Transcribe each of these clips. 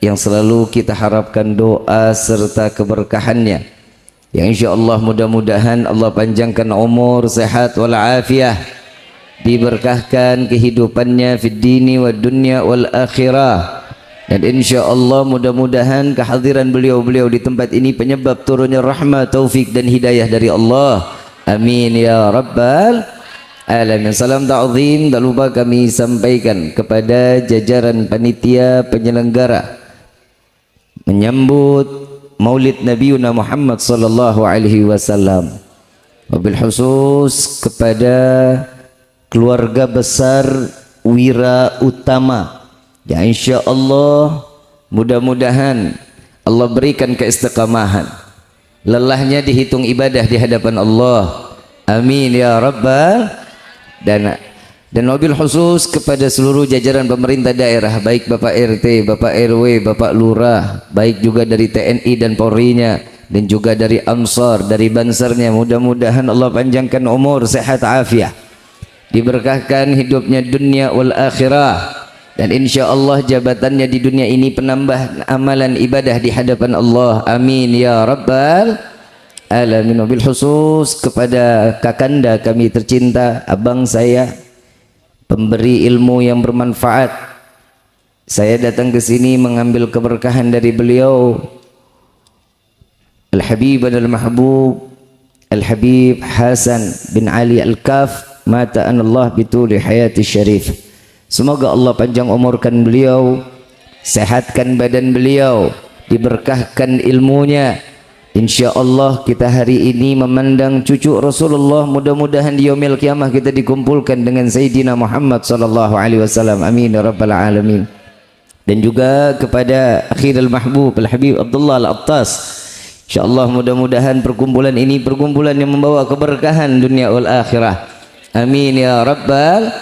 yang selalu kita harapkan doa serta keberkahannya, yang insyaallah mudah-mudahan Allah panjangkan umur, sehat walafiat, diberkahkan kehidupannya fid dini wad dunya wal akhirah. Dan insyaallah mudah-mudahan kehadiran beliau-beliau di tempat ini penyebab turunnya rahmat, taufik dan hidayah dari Allah. Amin ya rabbal alamin. Salam ta'zim tak lupa kami sampaikan kepada jajaran panitia penyelenggara menyambut Maulid Nabiuna Muhammad sallallahu alaihi wasallam. Wabil khusus kepada keluarga besar Wira Utama, ya insyaallah mudah-mudahan Allah berikan keistiqamahan, lelahnya dihitung ibadah di hadapan Allah. Amin ya rabbal. Dan wabil khusus kepada seluruh jajaran pemerintah daerah, baik Bapak RT, Bapak RW, Bapak Lurah, baik juga dari TNI dan Polri-nya, dan juga dari Ansar, dari Bansarnya. Mudah-mudahan Allah panjangkan umur, sehat, afiat, diberkahkan hidupnya dunia wal akhirah, dan insya Allah jabatannya di dunia ini penambah amalan ibadah di hadapan Allah. Amin ya rabbal alamin. Wabil khusus kepada kakanda kami tercinta, abang saya, pemberi ilmu yang bermanfaat. Saya datang ke sini mengambil keberkahan dari beliau, Al-Habib dan Al-Mahbub Al-Habib Hasan bin Ali Al-Kaf, mata anallah bituli hayati syarif. Semoga Allah panjang umurkan beliau, sehatkan badan beliau, diberkahkan ilmunya. InsyaAllah kita hari ini memandang cucu Rasulullah. Mudah-mudahan di yaumil kiamah kita dikumpulkan dengan Sayyidina Muhammad sallallahu alaihi wasallam. Amin ya rabbal alamin. Dan juga kepada akhirul mahbub Al-Habib Abdullah Al-Attas, insyaallah mudah-mudahan perkumpulan ini perkumpulan yang membawa keberkahan dunia wal akhirah. Amin ya rabbal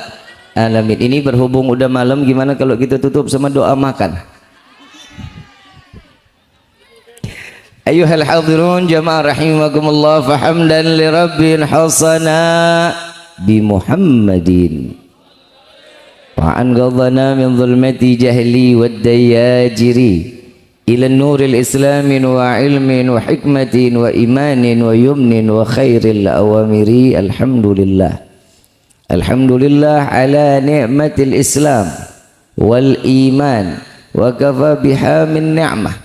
alamin. Ini berhubung udah malam, gimana kalau kita tutup sama doa makan? Ayuhal hadirun jamaah rahimakumullah, fahamdan li rabbin hasana bi Muhammadin wa an ghadana min zulmati jahli wad dayajiri ila nuril islamin wa ilmin wa hikmatin wa imanin wa yumnin wa khairil awamiri. Alhamdulillah, alhamdulillah ala ni'matil islam wal iman wa kafa biha min ni'mah.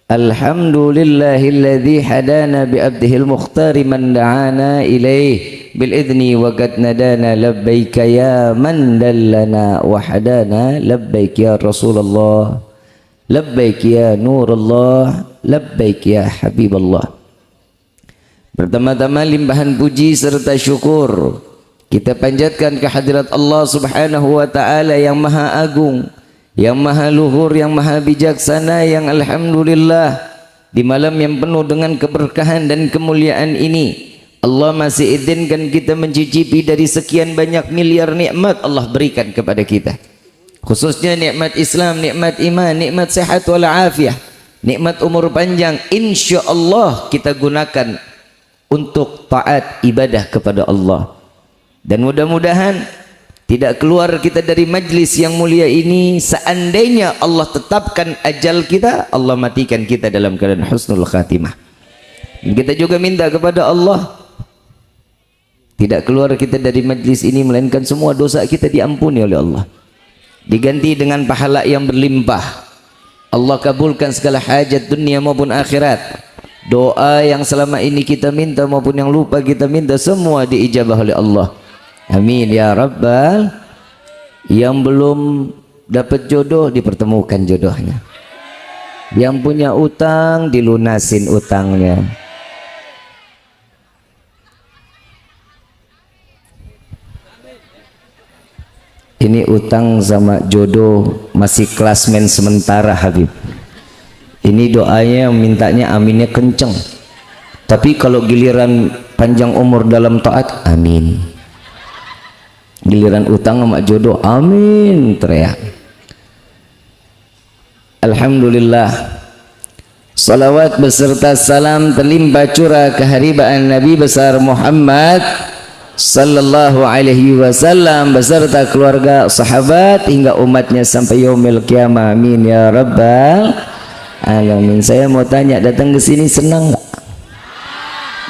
Alhamdulillahilladzi hadana bi abdihil mukhtari man da'ana ilaih bil idni wa qad nadana labbaika ya man dallana wa hadana labbaik ya Rasulullah labbaik ya Nurullah labbaik ya Habiballah. Pertama-tama limpahan puji serta syukur kita panjatkan kehadirat Allah subhanahu wa ta'ala yang maha agung, yang maha luhur, yang maha bijaksana, yang alhamdulillah di malam yang penuh dengan keberkahan dan kemuliaan ini Allah masih izinkan kita mencicipi dari sekian banyak miliar nikmat Allah berikan kepada kita, khususnya nikmat Islam, nikmat iman, nikmat sehat walafiat, nikmat umur panjang. Insya Allah kita gunakan untuk taat ibadah kepada Allah, dan mudah-mudahan tidak keluar kita dari majlis yang mulia ini seandainya Allah tetapkan ajal kita, Allah matikan kita dalam keadaan husnul khatimah. Dan kita juga minta kepada Allah tidak keluar kita dari majlis ini melainkan semua dosa kita diampuni oleh Allah, diganti dengan pahala yang berlimpah. Allah kabulkan segala hajat dunia maupun akhirat. Doa yang selama ini kita minta maupun yang lupa kita minta, semua diijabah oleh Allah. Amin ya rabbal. Yang belum dapat jodoh dipertemukan jodohnya, yang punya utang dilunasin utangnya. Ini utang sama jodoh masih klasmen sementara Habib. Ini doanya mintanya aminnya kenceng, tapi kalau giliran panjang umur dalam taat amin, giliran utang sama jodoh amin teriak. Alhamdulillah, salawat beserta salam terlimpah curah keharibaan Nabi besar Muhammad sallallahu alaihi wasallam beserta keluarga, sahabat hingga umatnya sampai yaumil qiyamah. Amin ya rabbal alamin. Saya mau tanya, datang ke sini senang nggak?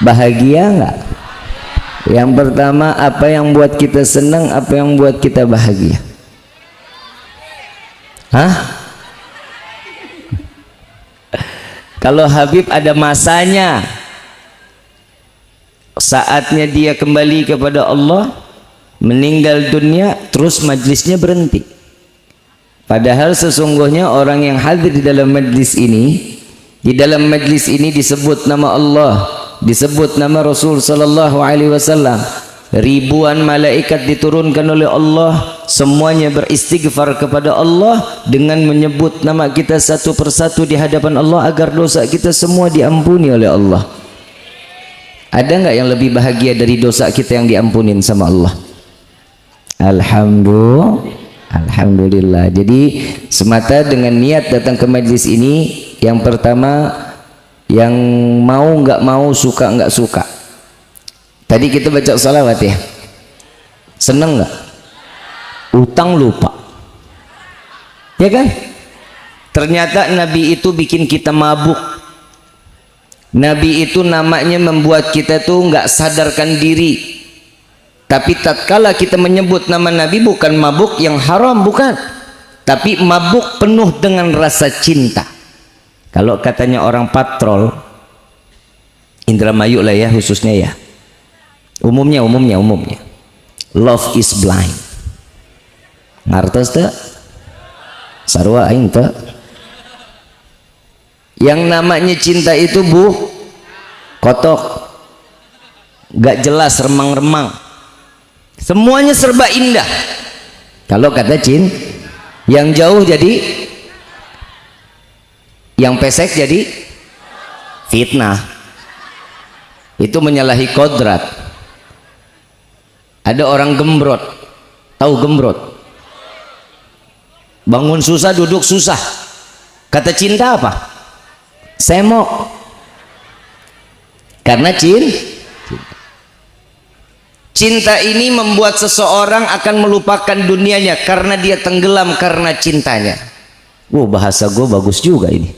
Bahagia nggak? Yang pertama, apa yang buat kita senang, apa yang buat kita bahagia? Hah? Kalau Habib ada masanya, saatnya dia kembali kepada Allah, meninggal dunia, terus majlisnya berhenti. Padahal sesungguhnya orang yang hadir di dalam majlis ini, di dalam majlis ini disebut nama Allah, disebut nama Rasul sallallahu alaihi wasallam. Ribuan malaikat diturunkan oleh Allah, semuanya beristighfar kepada Allah dengan menyebut nama kita satu persatu di hadapan Allah agar dosa kita semua diampuni oleh Allah. Ada nggak yang lebih bahagia dari dosa kita yang diampunin sama Allah? Alhamdulillah. Jadi semata dengan niat datang ke majlis ini, yang pertama, yang mau nggak mau, suka nggak suka. Tadi kita baca salawat ya, seneng nggak? Utang lupa, ya kan? Ternyata Nabi itu bikin kita mabuk. Nabi itu namanya membuat kita tuh nggak sadarkan diri. Tapi tatkala kita menyebut nama Nabi, bukan mabuk yang haram, bukan, tapi mabuk penuh dengan rasa cinta. Kalau katanya orang patrol Indramayu lah ya, khususnya ya, umumnya love is blind. Ngartos teh sarua aing teh. Yang namanya cinta itu kotok, gak jelas, remang-remang, semuanya serba indah. Kalau kata Cin, yang jauh jadi, yang pesek jadi fitnah. Itu menyalahi kodrat. Ada orang gembrot, tahu gembrot? Bangun susah, duduk susah. Kata cinta apa? Semok. Karena cinta ini membuat seseorang akan melupakan dunianya karena dia tenggelam karena cintanya. Bahasa gue bagus juga ini.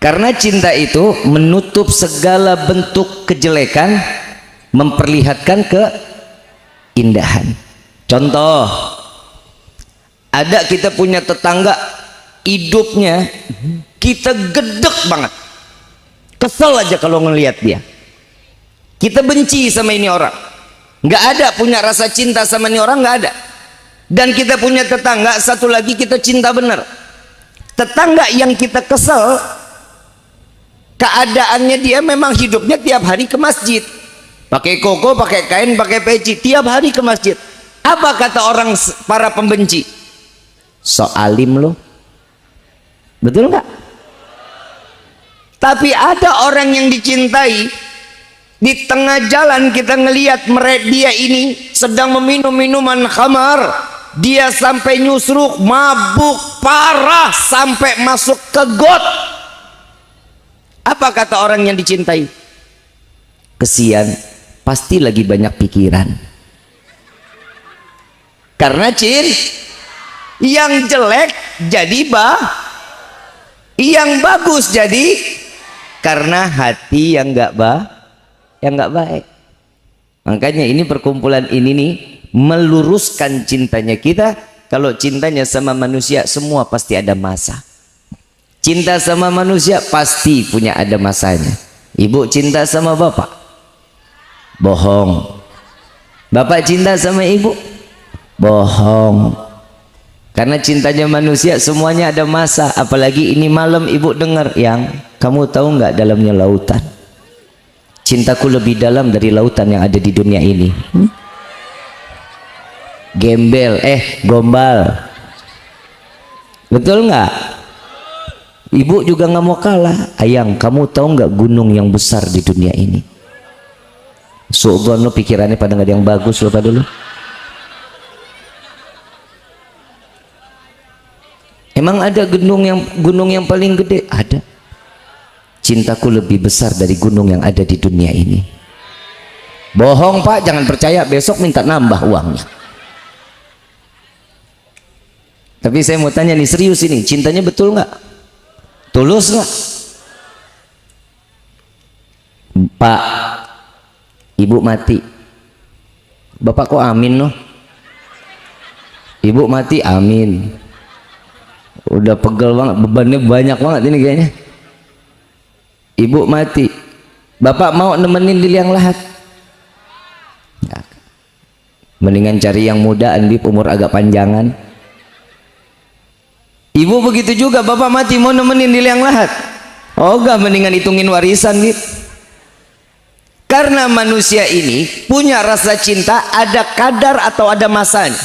Karena cinta itu menutup segala bentuk kejelekan, memperlihatkan keindahan. Contoh, ada kita punya tetangga, hidupnya kita gedek banget, kesel aja kalau ngelihat dia. Kita benci sama ini orang, nggak ada punya rasa cinta sama ini orang, nggak ada. Dan kita punya tetangga satu lagi, kita cinta bener. Tetangga yang kita kesel, keadaannya dia memang hidupnya tiap hari ke masjid, pakai koko, pakai kain, pakai peci, tiap hari ke masjid. Apa kata orang para pembenci? So alim lo, betul nggak? Tapi ada orang yang dicintai, di tengah jalan kita ngelihat dia ini sedang meminum minuman khamar, dia sampai nyusruk, mabuk parah sampai masuk ke got. Apa kata orang yang dicintai? Kesian, pasti lagi banyak pikiran. Karena yang jelek jadi yang bagus jadi, karena hati yang nggak baik. Makanya ini perkumpulan ini nih meluruskan cintanya kita. Kalau cintanya sama manusia, semua pasti ada masa. Cinta sama manusia pasti punya ada masanya. Ibu cinta sama bapak, bohong. Bapak cinta sama ibu, bohong. Karena cintanya manusia semuanya ada masa. Apalagi ini malam ibu dengar, yang kamu tahu nggak dalamnya lautan. Cintaku lebih dalam dari lautan yang ada di dunia ini. Gombal. Betul nggak? Ibu juga nggak mau kalah. Ayang, kamu tahu nggak gunung yang besar di dunia ini? Su'udhan lo pikirannya pada nggak ada yang bagus lo pada dulu. Emang ada gunung yang paling gede? Ada. Cintaku lebih besar dari gunung yang ada di dunia ini. Bohong Pak, jangan percaya, besok minta nambah uangnya. Tapi saya mau tanya nih, serius ini, cintanya betul nggak? Tulus nggak? Pak, ibu mati, bapak kok amin loh? Ibu mati amin. Udah pegel banget, bebannya banyak banget ini kayaknya. Ibu mati, bapak mau nemenin di liang lahat? Mendingan cari yang muda, Andip, umur agak panjangan. Ibu begitu juga, bapak mati mau nemenin di liang lahat? Oh enggak, mendingan hitungin warisan gitu. Karena manusia ini punya rasa cinta, ada kadar atau ada masanya.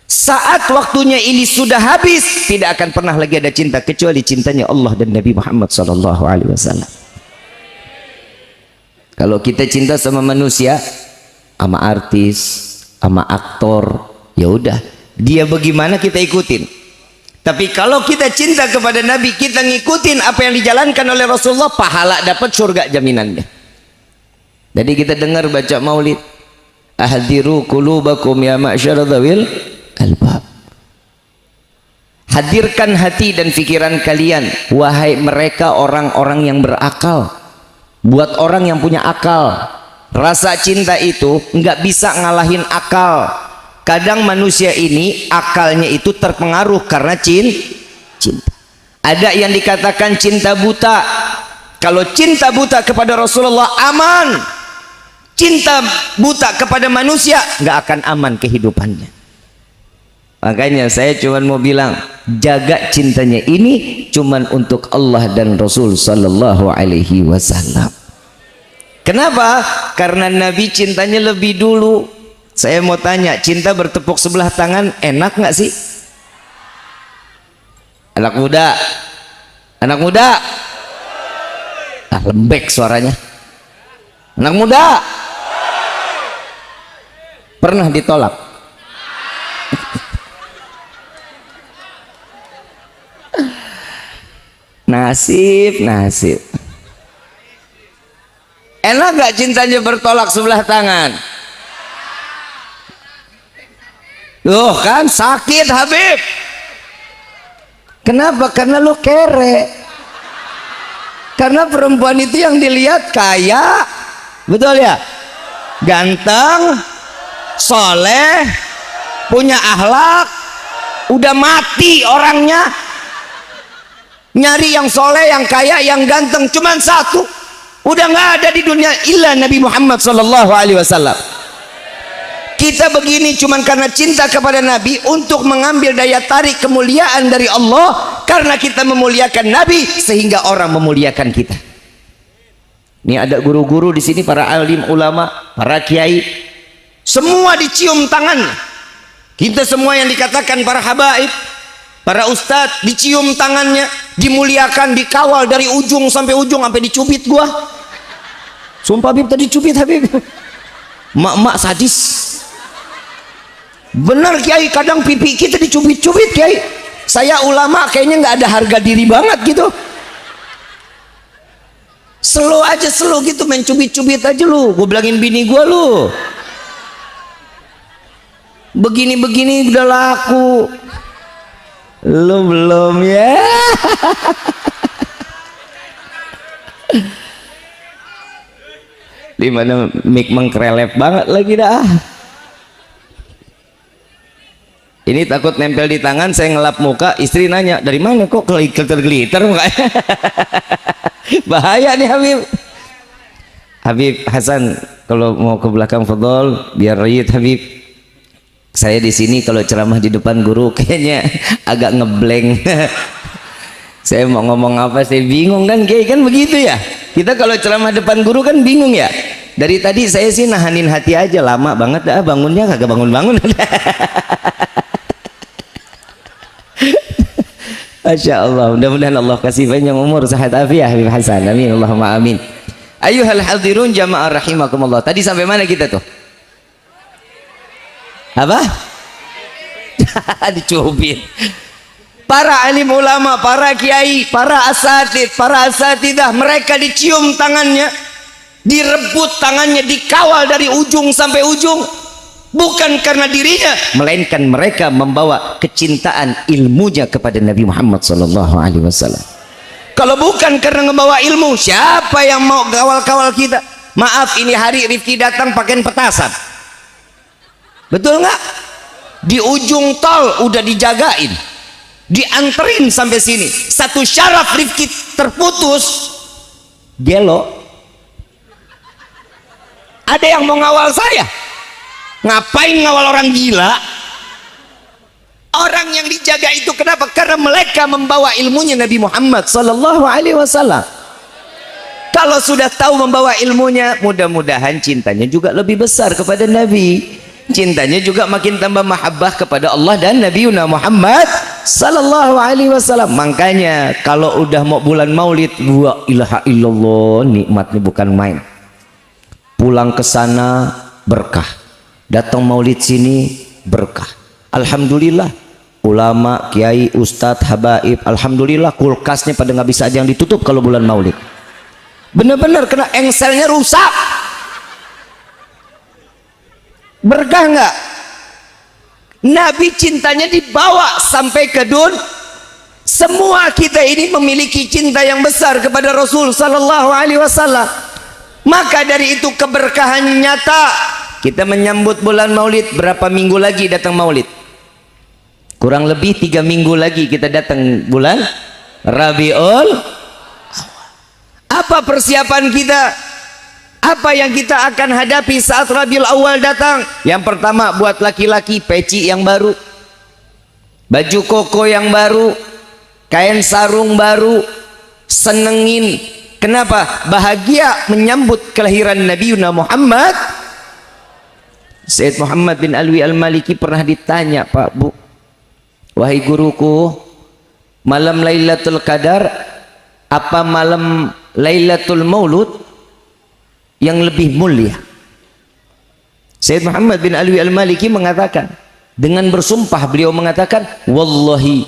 Saat waktunya ini sudah habis, tidak akan pernah lagi ada cinta kecuali cintanya Allah dan Nabi Muhammad SAW. Kalau kita cinta sama manusia, sama artis, sama aktor, ya udah, dia bagaimana kita ikutin. Tapi kalau kita cinta kepada Nabi, kita ngikutin apa yang dijalankan oleh Rasulullah, pahala dapat, surga jaminannya. Jadi kita dengar baca maulid, ahdiru qulubakum ya ma'syara dzawil albab. Hadirkan hati dan pikiran kalian, wahai mereka orang-orang yang berakal. Buat orang yang punya akal, rasa cinta itu nggak bisa ngalahin akal. Kadang manusia ini akalnya itu terpengaruh karena cinta. Ada yang dikatakan cinta buta. Kalau cinta buta kepada Rasulullah aman, cinta buta kepada manusia nggak akan aman kehidupannya. Makanya saya cuma mau bilang, jaga cintanya ini cuman untuk Allah dan Rasul sallallahu alaihi wasallam. Kenapa? Karena Nabi cintanya lebih dulu. Saya mau tanya, cinta bertepuk sebelah tangan enak nggak sih? Anak muda, anak muda, lembek suaranya. Anak muda, pernah ditolak? Nasib. Enak gak cintanya bertolak sebelah tangan? Loh kan sakit Habib. Kenapa? Karena lu kere. Karena perempuan itu yang dilihat kaya, betul ya? Ganteng, soleh, punya akhlak. Udah mati orangnya, nyari yang soleh, yang kaya, yang ganteng, cuman satu, udah nggak ada di dunia illa Nabi Muhammad SAW. Kita begini cuman karena cinta kepada Nabi, untuk mengambil daya tarik kemuliaan dari Allah. Karena kita memuliakan Nabi sehingga orang memuliakan kita. Ini ada guru-guru di sini, para alim ulama, para kiai, semua dicium tangannya. Kita semua yang dikatakan para habaib, para ustadz, dicium tangannya, dimuliakan, dikawal dari ujung sampai ujung, sampai dicubit gua. Sumpah Habib, tadi cubit Habib. Mak-mak sadis. Benar Kiai, kadang pipi kita dicubit-cubit Kiai. Saya ulama kayaknya nggak ada harga diri banget gitu. Slow aja, slow gitu, main cubit-cubit aja lu. Gue bilangin bini gue lu, begini-begini udah laku. Lu belum ya? Dimana mic mengkrelep banget lagi dah. Ini takut nempel di tangan, saya ngelap muka, istri nanya, dari mana kok glitter-glitter mukanya? Bahaya nih Habib. Habib Hasan, kalau mau ke belakang fadhol, biar riut Habib. Saya di sini kalau ceramah di depan guru kayaknya agak ngeblank. Saya mau ngomong apa, saya bingung kan, kayak kan begitu ya. Kita kalau ceramah depan guru kan bingung ya. Dari tadi saya sih nahanin hati aja, lama banget dah bangunnya, kagak bangun-bangun. Masya Allah, mudah-mudahan Allah kasih panjang umur, sehat afiah Habib Hasan, amin Allahumma amin. Ayuhal hadirun jamaah rahimakumullah. Tadi sampai mana kita tuh? Apa? Dicubit. Para alim ulama, para kiai, para asatid, para asatidah, mereka dicium tangannya. direbut tangannya, dikawal dari ujung sampai ujung, bukan karena dirinya, melainkan mereka membawa kecintaan ilmunya kepada Nabi Muhammad SAW. Kalau bukan karena membawa ilmu, siapa yang mau kawal-kawal kita? Maaf, ini hari Rifki datang pakaian petasan, betul nggak? Di ujung tol udah dijagain, dianterin sampai sini. Satu syaraf Rifki terputus, gelo. Ada yang mau ngawal saya? Ngapain ngawal orang gila? Orang yang dijaga itu kenapa? Karena mereka membawa ilmunya Nabi Muhammad sallallahu alaihi wasallam. Kalau sudah tahu membawa ilmunya, mudah-mudahan cintanya juga lebih besar kepada Nabi. Cintanya juga makin tambah mahabbah kepada Allah dan Nabi Muhammad sallallahu alaihi wasallam. Makanya kalau udah mau bulan Maulid, wa ilaha illallah, nikmatnya bukan main. Pulang ke sana berkah, datang Maulid sini berkah. Alhamdulillah, ulama, kiai, ustadz, habaib, alhamdulillah kulkasnya pada nggak bisa aja yang ditutup kalau bulan Maulid. Bener-bener kena engselnya rusak. Berkah nggak? Nabi cintanya dibawa sampai ke dunia. Semua kita ini memiliki cinta yang besar kepada Rasul sallallahu alaihi wasallam. Maka dari itu keberkahan nyata. Kita menyambut bulan Maulid, berapa minggu lagi datang Maulid? Kurang lebih 3 minggu lagi kita datang bulan Rabiul. Apa persiapan kita? Apa yang kita akan hadapi saat Rabiul Awal datang? Yang pertama, buat laki-laki peci yang baru, baju koko yang baru, kain sarung baru, senengin. Kenapa? Bahagia menyambut kelahiran Nabi Muhammad. Sayyid Muhammad bin Alwi Al-Maliki pernah ditanya, Pak Bu, wahai guruku, malam Lailatul Qadar apa malam Lailatul Maulud yang lebih mulia? Sayyid Muhammad bin Alwi Al-Maliki mengatakan, dengan bersumpah beliau mengatakan, wallahi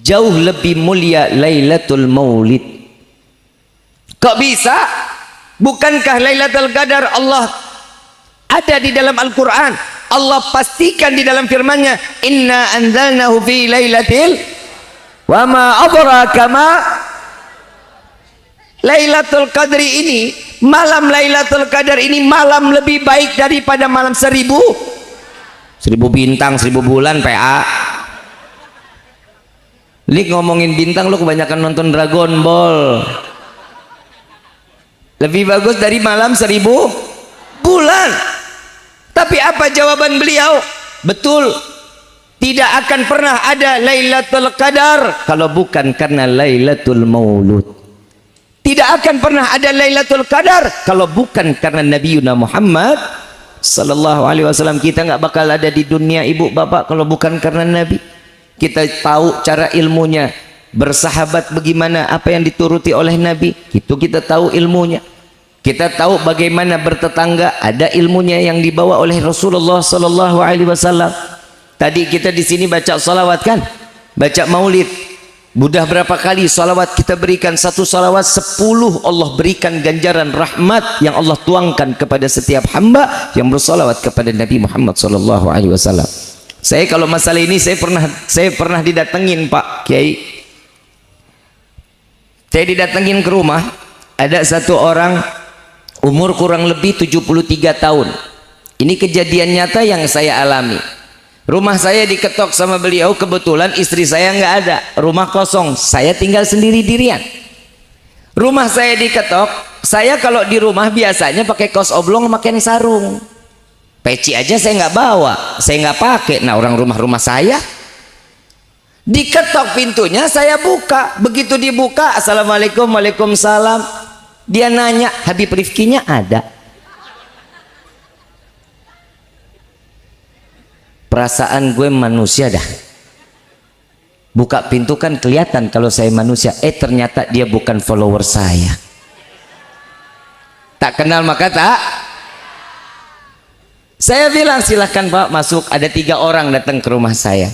jauh lebih mulia Lailatul Maulid. Kok bisa? Bukankah Lailatul Qadar Allah ada di dalam Al-Quran? Allah pastikan di dalam firman-Nya, inna anzalnahu fi lailatil wa ma adraka ma. Lailatul Qadri ini, malam Lailatul Qadar ini malam lebih baik daripada malam 1000 bintang, 1000 bulan PA. Lik ngomongin bintang, lu kebanyakan nonton Dragon Ball. Lebih bagus dari malam 1000 bulan. Tapi apa jawaban beliau? Betul, tidak akan pernah ada Lailatul Qadar kalau bukan karena Lailatul Maulud. Tidak akan pernah ada Lailatul Qadar kalau bukan karena Nabi Muhammad sallallahu alaihi wasallam. Kita nggak bakal ada di dunia ibu bapak kalau bukan karena Nabi. Kita tahu cara ilmunya, bersahabat bagaimana, apa yang dituruti oleh Nabi, itu kita tahu ilmunya. Kita tahu bagaimana bertetangga, ada ilmunya yang dibawa oleh Rasulullah sallallahu alaihi wasallam. Tadi kita di sini baca salawat kan? Baca Maulid. Mudah berapa kali salawat kita berikan? Satu salawat 10 Allah berikan ganjaran rahmat yang Allah tuangkan kepada setiap hamba yang bersalawat kepada Nabi Muhammad sallallahu alaihi wasallam. Saya kalau masalah ini saya pernah didatengin Pak Kiai. Saya didatengin ke rumah, ada satu orang umur kurang lebih 73 tahun. Ini kejadian nyata yang saya alami. Rumah saya diketok sama beliau, kebetulan istri saya nggak ada, rumah kosong, saya tinggal sendiri-dirian. Rumah saya diketok, saya kalau di rumah biasanya pakai kaos oblong, pakai sarung. Peci aja saya nggak bawa, saya nggak pakai. Nah orang rumah saya diketok pintunya, saya buka. Begitu dibuka, assalamualaikum, waalaikumsalam. Dia nanya, Habib Rifkinya ada? Perasaan gue manusia dah. Buka pintu kan kelihatan kalau saya manusia. Ternyata dia bukan follower saya. Tak kenal maka tak. Saya bilang silahkan Pak masuk. Ada 3 orang datang ke rumah saya.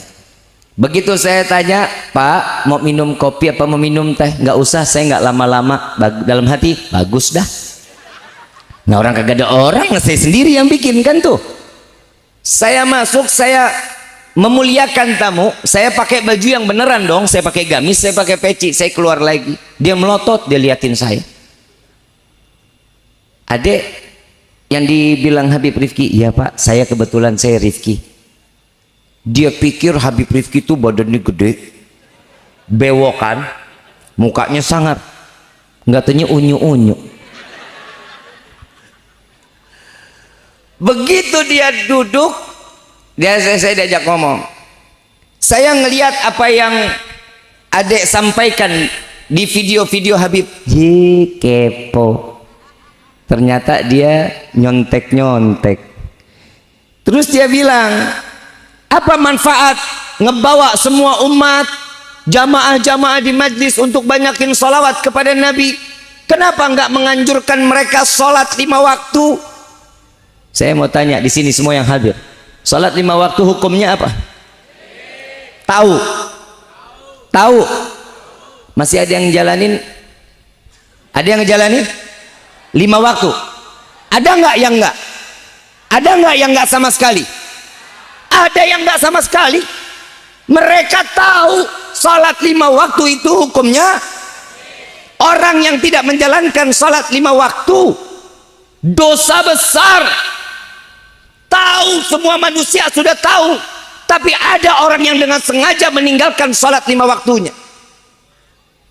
Begitu saya tanya, Pak mau minum kopi apa mau minum teh? Nggak usah, saya nggak lama-lama. Dalam hati, bagus dah. Nah orang kagak ada orang, saya sendiri yang bikin kan tuh. Saya masuk, saya memuliakan tamu, saya pakai baju yang beneran dong, saya pakai gamis, saya pakai peci, saya keluar lagi. Dia melotot, dia liatin saya. Adek yang dibilang Habib Rifki, iya pak, saya kebetulan saya Rifki. Dia pikir Habib Rifki itu badannya gede, bewokan, mukanya sangar, nggak tanya unyu-unyu. Begitu dia duduk, saya diajak ngomong. Saya ngelihat apa yang adek sampaikan di video-video Habib. Ji kepo. Ternyata dia nyontek-nyontek. Terus dia bilang, apa manfaat ngebawa semua umat, jamaah-jamaah di majlis untuk banyakin sholawat kepada Nabi? Kenapa nggak menganjurkan mereka sholat 5 waktu? Saya mau tanya di sini semua yang hadir, sholat 5 waktu hukumnya apa? Tahu? Tahu? Masih ada yang jalanin? Ada yang ngejalanin? 5 waktu? Ada nggak yang nggak? Ada nggak yang nggak sama sekali? Ada yang nggak sama sekali. Mereka tahu sholat 5 waktu itu hukumnya. Orang yang tidak menjalankan sholat 5 waktu dosa besar. Tahu, semua manusia sudah tahu, tapi ada orang yang dengan sengaja meninggalkan sholat 5 waktunya.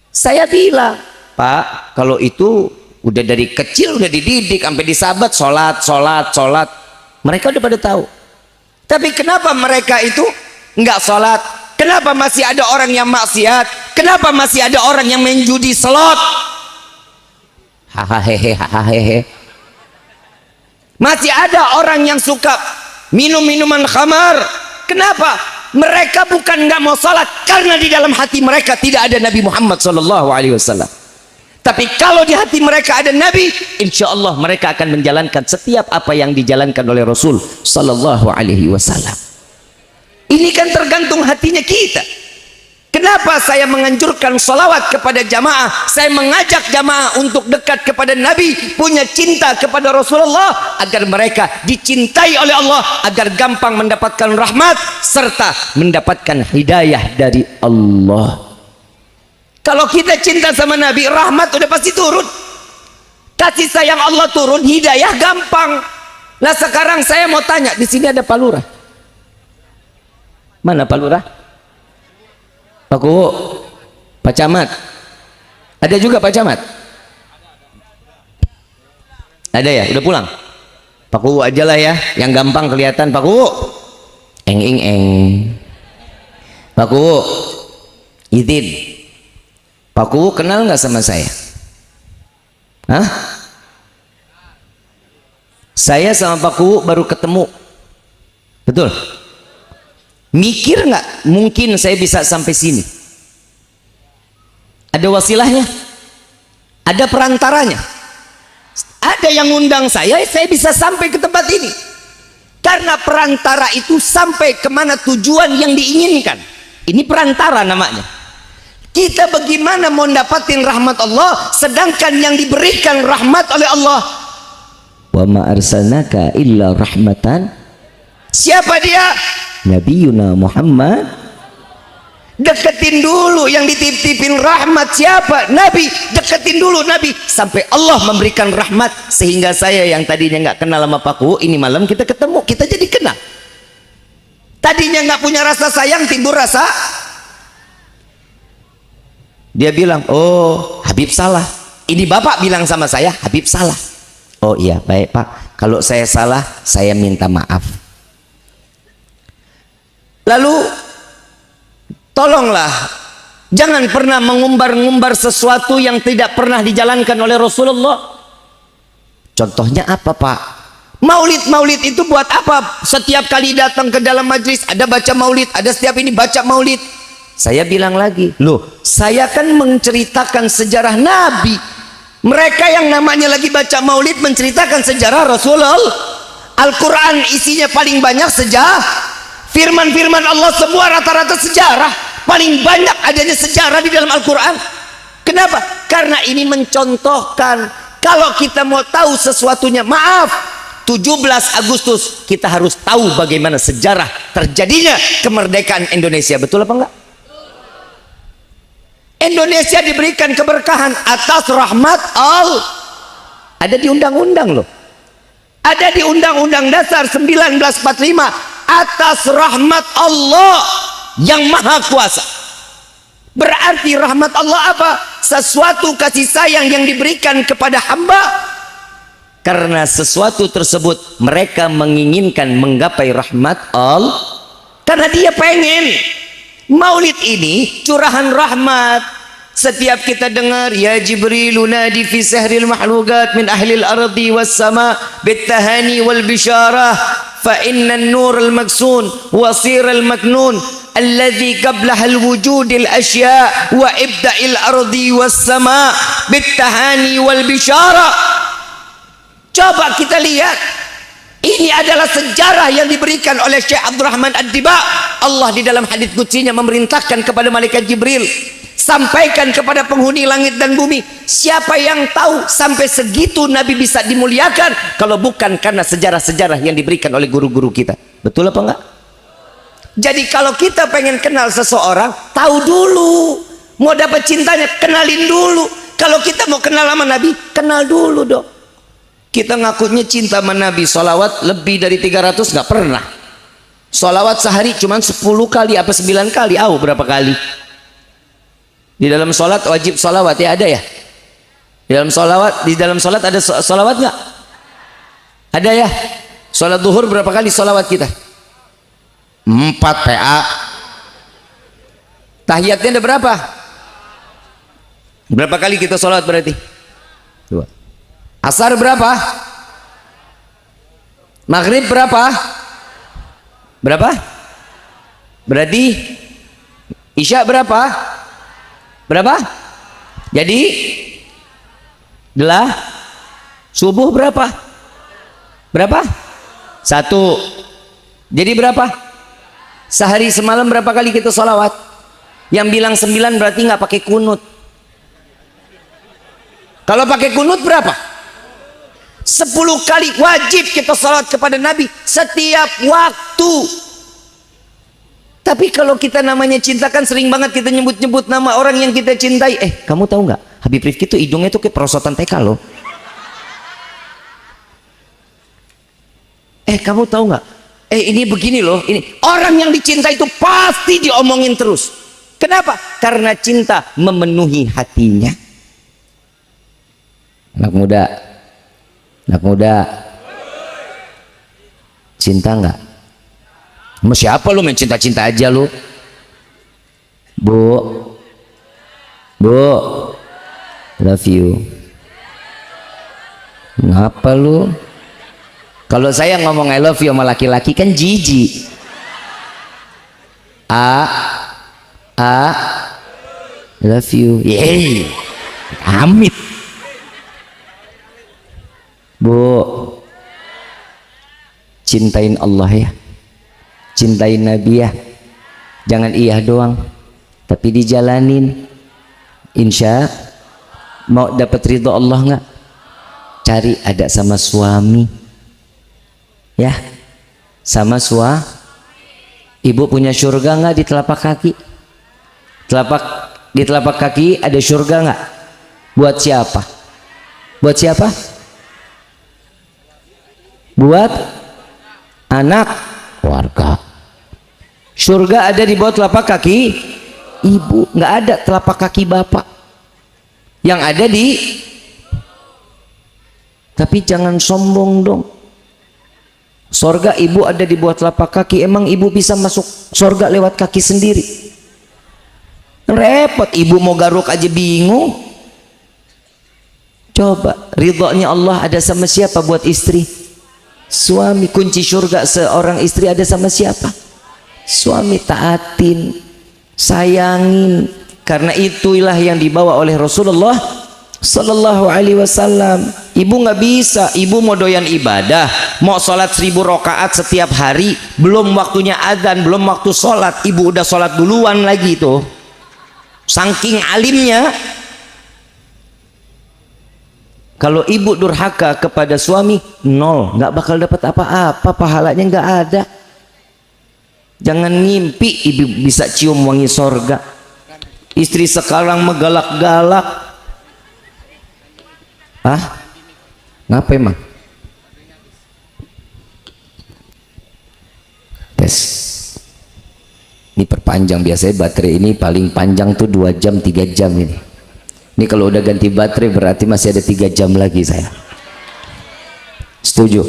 Saya bilang, Pak, kalau itu udah dari kecil udah dididik sampai disabat sholat. Mereka udah pada tahu. Tapi kenapa mereka itu nggak sholat? Kenapa masih ada orang yang maksiat? Kenapa masih ada orang yang main judi slot? Hahaha. Masih ada orang yang suka minum minuman khamar. Kenapa? Mereka bukan nggak mau sholat, karena di dalam hati mereka tidak ada Nabi Muhammad SAW. Tapi kalau di hati mereka ada Nabi, insya Allah mereka akan menjalankan setiap apa yang dijalankan oleh Rasul SAW. Ini kan tergantung hatinya kita. Kenapa saya menganjurkan sholawat kepada jamaah? Saya mengajak jamaah untuk dekat kepada Nabi, punya cinta kepada Rasulullah, agar mereka dicintai oleh Allah, agar gampang mendapatkan rahmat serta mendapatkan hidayah dari Allah. Kalau kita cinta sama Nabi, rahmat udah pasti turun. Kasih sayang Allah turun, hidayah gampang. Nah sekarang saya mau tanya, di sini ada Pak Lurah. Mana Pak Lurah? Pak Kuwo, Pak Camat, ada juga Pak Camat? Ada ya, udah pulang? Pak Kuwo aja lah ya, yang gampang kelihatan. Pak Kuwo, eng. Pak Kuwo, izin. Pak Kuwo kenal nggak sama saya? Hah? Saya sama Pak Kuwo baru ketemu, betul? Mikir nggak mungkin saya bisa sampai sini? Ada wasilahnya, ada perantaranya, ada yang ngundang saya bisa sampai ke tempat ini. Karena perantara itu sampai kemana tujuan yang diinginkan. Ini perantara namanya. Kita bagaimana mau dapatin rahmat Allah, sedangkan yang diberikan rahmat oleh Allah. Wa ma arsalnaka illa rahmatan. Siapa dia? Nabiuna Muhammad. Deketin dulu yang dititipin rahmat siapa? Nabi. Deketin dulu Nabi sampai Allah memberikan rahmat, sehingga saya yang tadinya nggak kenal sama Pak Kuwo, ini malam kita ketemu, kita jadi kenal. Tadinya nggak punya rasa sayang, timbul rasa. Dia bilang, oh Habib salah. Ini bapak bilang sama saya, Habib salah. Oh iya baik Pak, kalau saya salah saya minta maaf. Lalu tolonglah jangan pernah mengumbar-ngumbar sesuatu yang tidak pernah dijalankan oleh Rasulullah. Contohnya apa Pak? Maulid itu buat apa? Setiap kali datang ke dalam majlis ada baca maulid, ada setiap ini baca maulid. Saya bilang lagi, loh saya kan menceritakan sejarah Nabi. Mereka yang namanya lagi baca maulid menceritakan sejarah Rasulullah. Al-Quran isinya paling banyak sejarah. Firman-firman Allah semua rata-rata sejarah. Paling banyak adanya sejarah di dalam Al-Quran. Kenapa? Karena ini mencontohkan Kalau kita mau tahu sesuatunya, maaf, 17 Agustus kita harus tahu bagaimana sejarah terjadinya kemerdekaan Indonesia. Betul apa enggak? Indonesia diberikan keberkahan atas rahmat Allah. Ada di undang-undang loh. Ada di Undang-Undang Dasar 1945, atas rahmat Allah yang maha kuasa. Berarti rahmat Allah apa? Sesuatu kasih sayang yang diberikan kepada hamba. Karena sesuatu tersebut mereka menginginkan menggapai rahmat Allah. Karena dia pengen. Maulid ini curahan rahmat. Setiap kita dengar, ya Jibril nadi fi sahril mahlukat min ahlil ardi was sama bittahani wal bisyarah fa inna an-nur al-maksun wa sir al-maknun alladhi qablaha al-wujud al-ashya wa ibda'il ardi was sama bittahani wal bisyarah. Coba kita lihat, ini adalah sejarah yang diberikan oleh Syekh Abdurrahman Ad-Diba. Allah di dalam hadits qudsy-Nya memerintahkan kepada malaikat Jibril, sampaikan kepada penghuni langit dan bumi. Siapa yang tahu sampai segitu Nabi bisa dimuliakan kalau bukan karena sejarah-sejarah yang diberikan oleh guru-guru kita? Betul apa enggak? Jadi kalau kita pengen kenal seseorang, tahu dulu. Mau dapat cintanya, kenalin dulu. Kalau kita mau kenal sama Nabi, kenal dulu dong. Kita ngakunya cinta sama Nabi, sholawat lebih dari 300 nggak pernah. Sholawat sehari cuma 10 kali apa 9 kali, berapa kali? Di dalam sholat wajib sholawat ya, ada ya? Di dalam sholat ada sholawat nggak? Ada ya? Sholat duhur berapa kali sholawat kita? 4 PA. Tahiyatnya ada berapa? Berapa kali kita sholawat berarti? 2. Asar berapa? Maghrib berapa? Berapa? Berarti Isya berapa? Berapa? Jadi subuh berapa? Berapa? 1. Jadi berapa? Sehari semalam berapa kali kita sholawat? Yang bilang 9 berarti nggak pakai kunut. Kalau pakai kunut berapa? 10 kali wajib kita sholawat kepada Nabi setiap waktu. Tapi kalau kita namanya cinta, kan sering banget kita nyebut-nyebut nama orang yang kita cintai. Kamu tahu nggak? Habib Rifki tuh hidungnya tuh kayak perosotan TK loh. Kamu tahu nggak? Ini begini loh. Ini orang yang dicintai itu pasti diomongin terus. Kenapa? Karena cinta memenuhi hatinya. Anak muda, cinta nggak? Sama siapa lu main cinta-cinta aja lu? Bu, love you. Ngapa lu? Kalau saya ngomong I love you sama laki-laki kan jijik. Love you. Yeay, amit. Bu, cintain Allah ya, cintain Nabi ya, jangan iya doang tapi dijalanin. Insya mau dapat ridho Allah nggak? Cari ada sama suami ya, sama ibu punya surga nggak di telapak kaki? Di telapak kaki ada surga nggak? Buat siapa? Buat siapa? Buat anak, keluarga. Surga ada di bawah telapak kaki ibu, nggak ada telapak kaki bapak. Yang ada tapi jangan sombong dong. Surga ibu ada di bawah telapak kaki. Emang ibu bisa masuk surga lewat kaki sendiri? Repot, ibu mau garuk aja bingung. Coba ridhonya Allah ada sama siapa buat istri? Suami. Kunci surga seorang istri ada sama siapa? Suami. Taatin, sayangin. Karena itulah yang dibawa oleh Rasulullah Sallallahu Alaihi Wasallam. Ibu nggak bisa, ibu mau doyan ibadah, mau sholat 1000 rakaat setiap hari, belum waktunya adzan, belum waktu sholat, ibu udah sholat duluan lagi tuh. Saking alimnya. Kalau ibu durhaka kepada suami, nol, nggak bakal dapat apa-apa, pahalanya nggak ada. Jangan ngimpi ibu bisa cium wangi sorga. Istri sekarang megalak-galak. Ah, ngapa emang? Tes. Ini perpanjang, biasanya baterai ini paling panjang tuh 2 jam 3 jam ini. Ini kalau udah ganti baterai berarti masih ada 3 jam lagi saya. Setuju?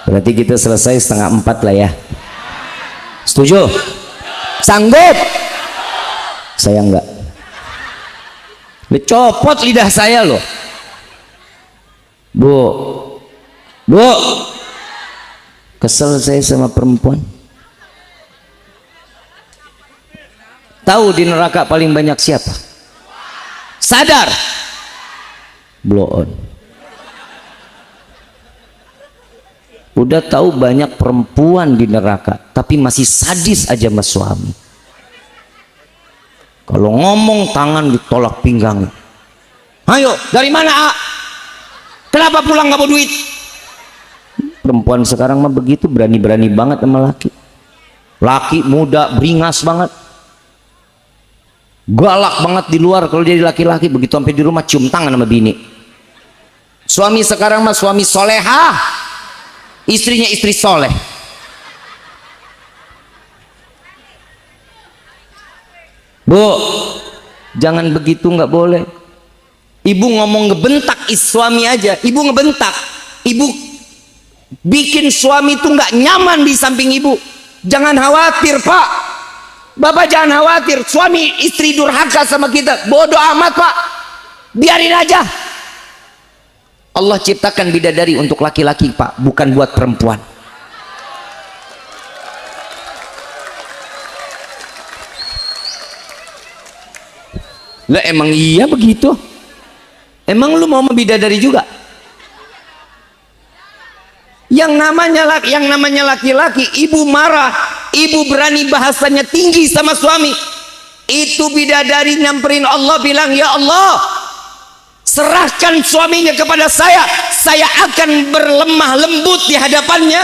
Berarti kita selesai 3:30 lah ya. Setuju? Sanggup? Saya enggak. Copot lidah saya loh. Bu. Bu. Kesel saya sama perempuan. Tahu di neraka paling banyak siapa? Sadar? Blow on. Udah tahu banyak perempuan di neraka, tapi masih sadis aja sama suami. Kalau ngomong tangan ditolak pinggang. Ayo, dari mana, A? Kenapa pulang nggak bawa duit? Perempuan sekarang mah begitu, berani-berani banget sama laki. Laki muda, beringas banget. Galak banget di luar kalau jadi laki-laki, begitu sampai di rumah cium tangan sama bini. Suami sekarang mah suami solehah, istrinya istri soleh. Bu, jangan begitu, nggak boleh. Ibu ngomong ngebentak suami aja, ibu ngebentak, ibu bikin suami itu nggak nyaman di samping ibu. Jangan khawatir, Pak. Bapak jangan khawatir, suami istri durhaka sama kita, bodoh amat, Pak. Biarin aja. Allah ciptakan bidadari untuk laki-laki, Pak, bukan buat perempuan. Lah emang iya begitu? Emang lu mau bidadari juga? Yang namanya laki-laki, ibu marah, ibu berani bahasanya tinggi sama suami, itu bidadari nyamperin Allah bilang, ya Allah, serahkan suaminya kepada saya akan berlemah lembut di hadapannya.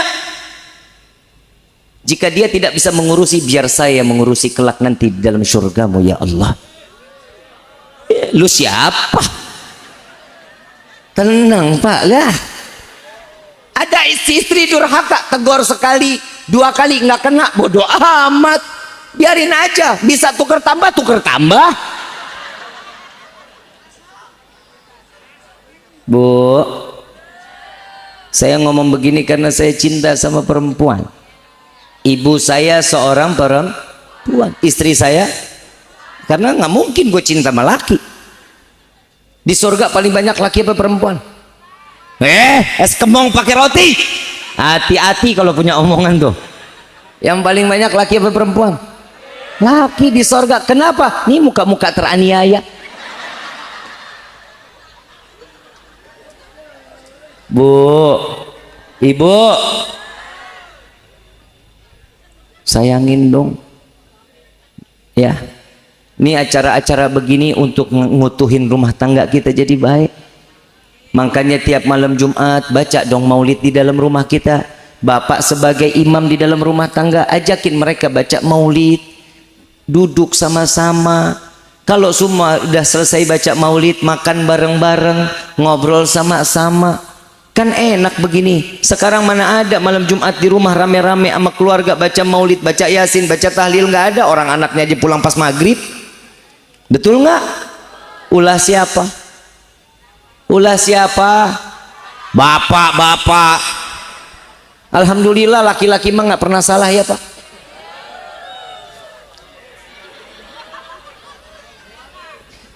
Jika dia tidak bisa mengurusi, biar saya mengurusi kelak nanti di dalam surgamu, ya Allah. Lu siapa? Tenang, Pak lah. Ada istri durhaka, tegur sekali 2 kali nggak kena, bodoh amat, biarin aja. Bisa tuker tambah. Bu, saya ngomong begini karena saya cinta sama perempuan. Ibu saya seorang perempuan, istri saya, karena nggak mungkin gue cinta sama laki. Di surga paling banyak laki apa perempuan? Es kemong pakai roti. Hati-hati kalau punya omongan tuh. Yang paling banyak laki apa perempuan? Laki di surga. Kenapa? Nih muka-muka teraniaya. Bu, ibu, sayangin dong. Ya, ini acara-acara begini untuk ngutuhin rumah tangga kita jadi baik. Makanya tiap malam Jumat baca dong maulid di dalam rumah kita. Bapak sebagai imam di dalam rumah tangga, ajakin mereka baca maulid, duduk sama-sama. Kalau semua udah selesai baca maulid, makan bareng-bareng, ngobrol sama-sama, kan enak begini. Sekarang mana ada malam Jumat di rumah rame-rame sama keluarga baca maulid, baca yasin, baca tahlil, nggak ada. Orang anaknya aja pulang pas maghrib. Betul nggak? Ulah siapa? Ulah siapa? Bapak. Alhamdulillah laki-laki mah nggak pernah salah ya, Pak.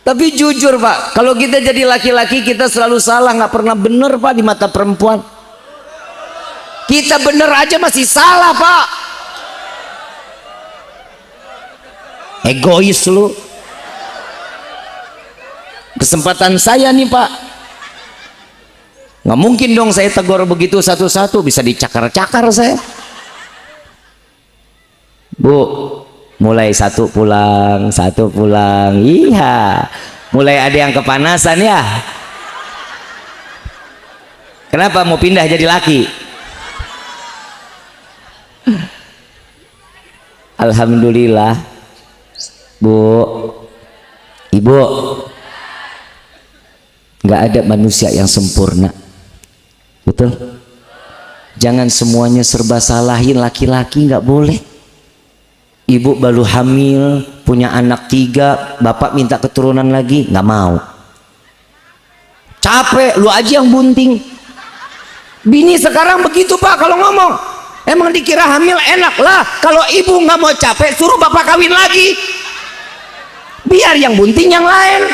Tapi jujur, Pak, kalau kita jadi laki-laki kita selalu salah, nggak pernah bener, Pak, di mata perempuan. Kita bener aja masih salah, Pak. Egois lu. Kesempatan saya nih, Pak. Nggak mungkin dong saya tegur begitu satu-satu, bisa dicakar-cakar saya. Bu, mulai satu pulang. Iya, mulai ada yang kepanasan ya. Kenapa mau pindah jadi laki? Alhamdulillah, Bu, Ibu, nggak ada manusia yang sempurna, betul? Jangan semuanya serba salahin laki-laki, nggak boleh. Ibu baru hamil, punya anak 3, bapak minta keturunan lagi, nggak mau. Capek, lu aja yang bunting. Bini sekarang begitu Pak kalau ngomong. Emang dikira hamil enak lah. Kalau ibu nggak mau capek, suruh bapak kawin lagi. Biar yang bunting yang lain.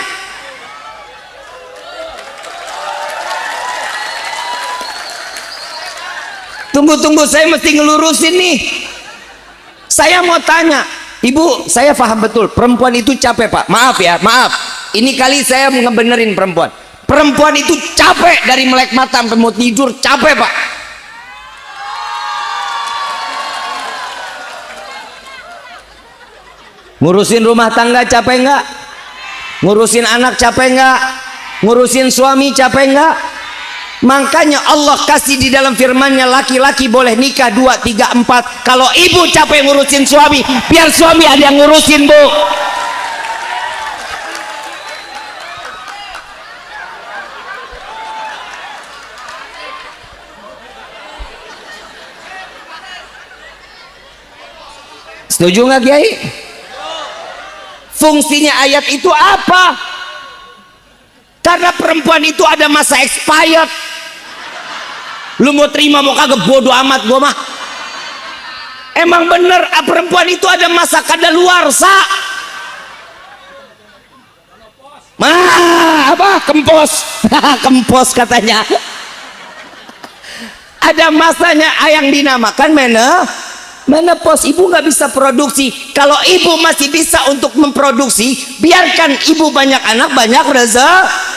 Tunggu, saya mesti ngelurusin nih. Saya mau tanya, Ibu, saya paham betul, perempuan itu capek Pak. Maaf ya, maaf. Ini kali saya ngebenerin perempuan. Perempuan itu capek dari melek mata sampai mau tidur, capek Pak. Ngurusin rumah tangga capek nggak? Ngurusin anak capek nggak? Ngurusin suami capek nggak? Makanya Allah kasih di dalam firman-Nya laki-laki boleh nikah 2, 3, 4. Kalau ibu capek ngurusin suami, biar suami ada yang ngurusin, Bu. Setuju nggak Kiai? Fungsinya ayat itu apa? Karena perempuan itu ada masa expired. Lu mau terima mau kagak bodo amat gua mah. Emang bener perempuan itu ada masa kadaluarsa. Apa? Kempos. Kempos katanya. Ada masanya yang dinamakan menopause. Ibu nggak bisa produksi. Kalau ibu masih bisa untuk memproduksi, biarkan ibu banyak anak, banyak rezeki.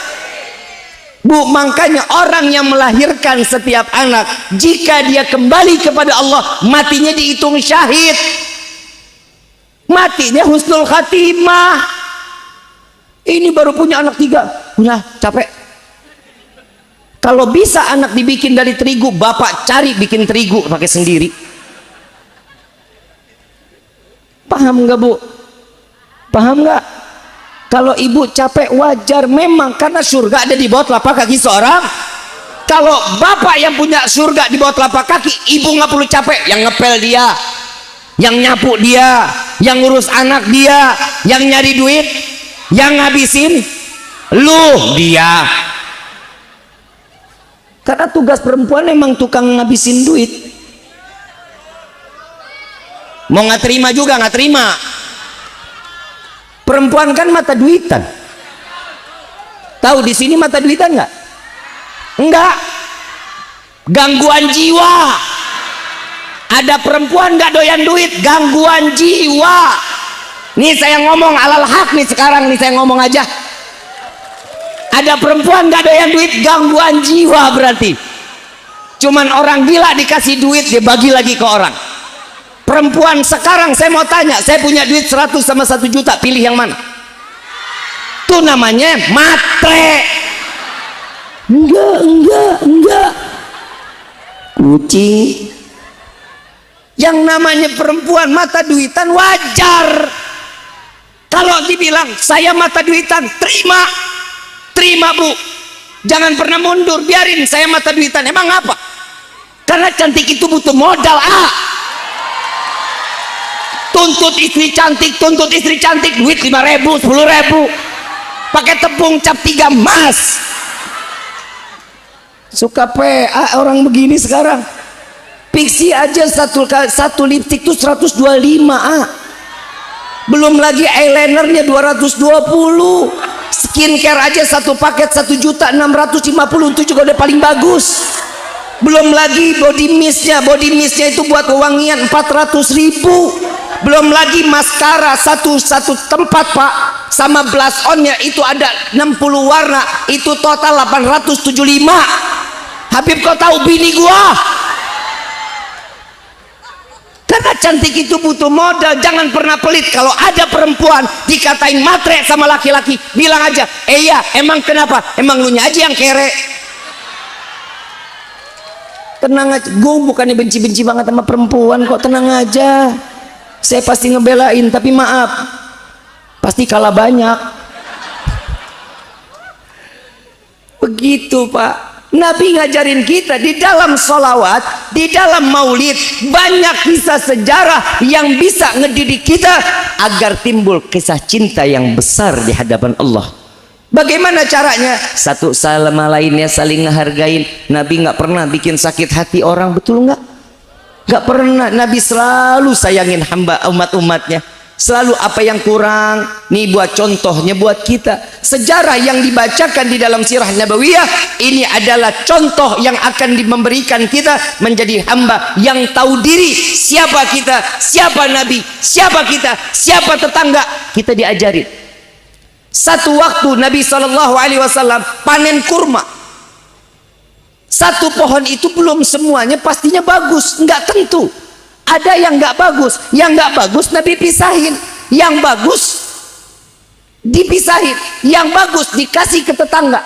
Bu, makanya orang yang melahirkan setiap anak, jika dia kembali kepada Allah, matinya dihitung syahid, matinya husnul khatimah. Ini baru punya anak 3, udah capek. Kalau bisa anak dibikin dari terigu, bapak cari bikin terigu pakai sendiri. Paham nggak Bu? Paham nggak? Kalau ibu capek wajar memang, karena surga ada di bawah telapak kaki seorang. Kalau bapak yang punya surga di bawah telapak kaki, ibu nggak perlu capek. Yang ngepel dia, yang nyapu dia, yang ngurus anak dia, yang nyari duit, yang ngabisin lu dia. Karena tugas perempuan memang tukang ngabisin duit. Mau nggak terima juga nggak terima. Perempuan kan mata duitan. Tahu di sini mata duitan nggak? Enggak. Gangguan jiwa. Ada perempuan nggak doyan duit, gangguan jiwa. Nih saya ngomong alal hak nih sekarang nih saya ngomong aja. Ada perempuan nggak doyan duit, gangguan jiwa berarti. Cuman orang gila dikasih duit dia bagi lagi ke orang. Perempuan sekarang saya mau tanya, saya punya duit 100 sama 1 juta, pilih yang mana? Itu namanya matre. Enggak. Kucing. Yang namanya perempuan mata duitan wajar. Kalau dibilang saya mata duitan, terima Bu. Jangan pernah mundur, biarin saya mata duitan. Emang apa? Karena cantik itu butuh modal. Tuntut istri cantik, duit 5.000, 10.000, pakai tepung cap 3 emas. Suka PA orang begini sekarang. Pixi aja satu lipstick tuh 125. Belum lagi eyelinernya 220. Skincare aja satu paket 1.650.000, itu juga udah paling bagus. Belum lagi body mistnya itu buat wewangian 400.000. Belum lagi maskara satu tempat Pak, sama blush onnya itu ada 60 warna, itu total 875. Habib kau tahu bini gua? Karena cantik itu butuh modal. Jangan pernah pelit. Kalau ada perempuan dikatain matre sama laki-laki, bilang aja, iya emang kenapa? Emang lu nya aja yang kere. tenang aja. Gue bukannya benci-benci banget sama perempuan kok, tenang aja. Saya pasti ngebelain, tapi maaf, pasti kalah banyak. Begitu Pak. Nabi ngajarin kita di dalam sholawat, di dalam maulid, banyak kisah sejarah yang bisa ngedidik kita agar timbul kisah cinta yang besar di hadapan Allah. Bagaimana caranya? Satu sama lainnya saling ngehargain. Nabi nggak pernah bikin sakit hati orang, betul nggak? Nggak pernah. Nabi selalu sayangin hamba umat-umatnya. Selalu apa yang kurang, nih buat contohnya buat kita. Sejarah yang dibacakan di dalam sirah nabawiyah ini adalah contoh yang akan memberikan kita menjadi hamba yang tahu diri. Siapa kita, siapa Nabi, siapa kita, siapa tetangga. Kita diajarin. Satu waktu Nabi SAW panen kurma. Satu pohon itu belum semuanya pastinya bagus, nggak tentu. Ada yang nggak bagus, yang nggak bagus Nabi pisahin, yang bagus dipisahin, yang bagus dikasih ke tetangga,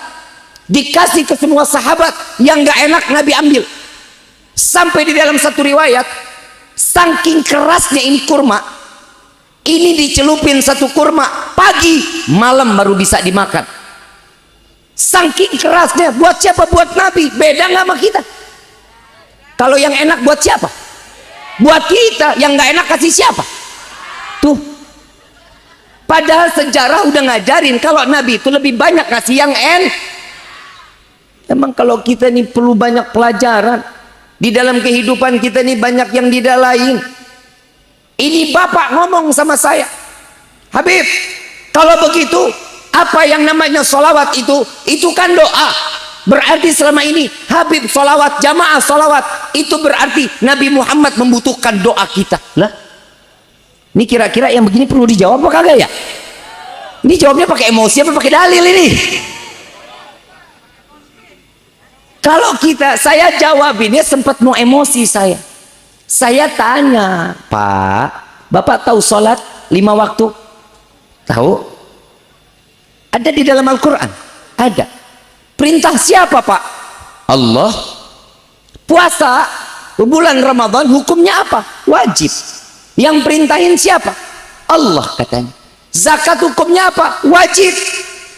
dikasih ke semua sahabat, yang nggak enak Nabi ambil. Sampai di dalam satu riwayat, saking kerasnya ini kurma, ini dicelupin satu kurma pagi, malam baru bisa dimakan. Saking kerasnya. Buat siapa? Buat Nabi. Beda nggak sama kita? Kalau yang enak buat siapa? Buat kita. Yang nggak enak kasih siapa? Tuh. Padahal sejarah udah ngajarin kalau Nabi itu lebih banyak kasih yang Emang kalau kita nih perlu banyak pelajaran. Di dalam kehidupan kita nih banyak yang didalain. Ini bapak ngomong sama saya, Habib, kalau begitu apa yang namanya sholawat itu kan doa. Berarti selama ini Habib sholawat, jamaah sholawat, itu berarti Nabi Muhammad membutuhkan doa kita. Lah, ini kira-kira yang begini perlu dijawab apa kagak ya? Ini jawabnya pakai emosi apa pakai dalil ini? Kalau saya jawabinnya sempat mau emosi saya. Saya tanya, Pak, Bapak tahu sholat 5 waktu? Tahu? Ada di dalam Al-Quran? Ada. Perintah siapa Pak? Allah. Puasa bulan Ramadan hukumnya apa? Wajib. Yang perintahin siapa? Allah katanya. Zakat hukumnya apa? Wajib.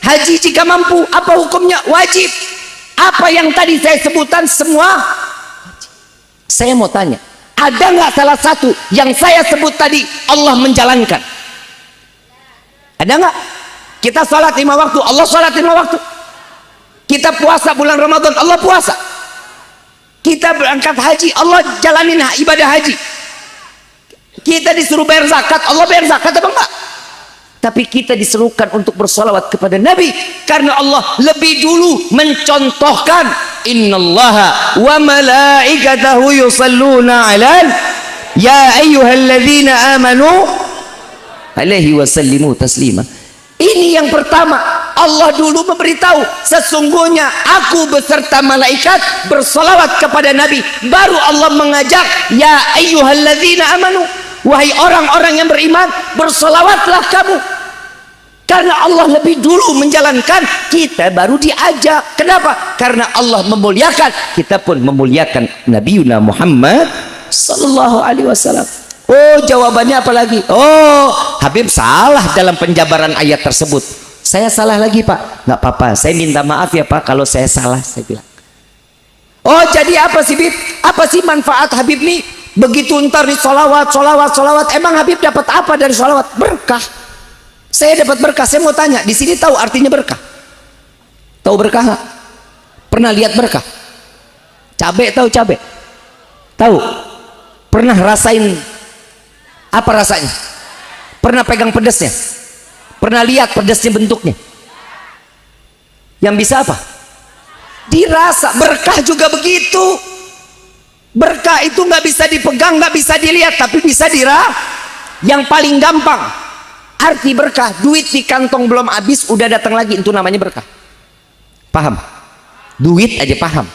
Haji jika mampu apa hukumnya? Wajib. Apa yang tadi saya sebutkan semua wajib. Saya mau tanya, ada nggak salah satu yang saya sebut tadi Allah menjalankan? Ada nggak? Kita sholat 5 waktu, Allah sholat 5 waktu. Kita puasa bulan Ramadan, Allah puasa. Kita berangkat haji, Allah jalanin ibadah haji. Kita disuruh bayar zakat, Allah bayar zakat apa enggak? Tapi kita diserukan untuk bersolawat kepada Nabi karena Allah lebih dulu mencontohkan innallaha wa malaikatahu yusalluna alal ya ayyuhalladzina amanu alaihi wasallimu taslima. Ini yang pertama, Allah dulu memberitahu sesungguhnya aku beserta malaikat bersolawat kepada Nabi. Baru Allah mengajak ya ayyuhalladzina amanu, wahai orang-orang yang beriman, bersolawatlah kamu. Karena Allah lebih dulu menjalankan, kita baru diajak. Kenapa? Karena Allah memuliakan, kita pun memuliakan Nabi Muhammad sallallahu alaihi wasallam. Oh, jawabannya apa lagi? Oh, Habib salah dalam penjabaran ayat tersebut. Saya salah lagi Pak. Nggak apa-apa, saya minta maaf ya Pak kalau saya salah, saya bilang. Oh, jadi apa sih Habib? Apa sih manfaat Habib nih? Begitu ntar di solawat, emang Habib dapat apa dari solawat? Berkah. Saya dapat berkah. Saya mau tanya, di sini tahu artinya berkah? Tahu berkah nggak? Pernah lihat berkah? Cabe, tahu cabe? Tahu? Pernah rasain apa rasanya? Pernah pegang pedasnya? Pernah lihat pedasnya bentuknya? Yang bisa apa? Dirasa. Berkah juga begitu. Berkah itu nggak bisa dipegang, nggak bisa dilihat, tapi bisa yang paling gampang arti berkah, duit di kantong belum habis udah datang lagi, itu namanya berkah. Paham? Duit aja paham.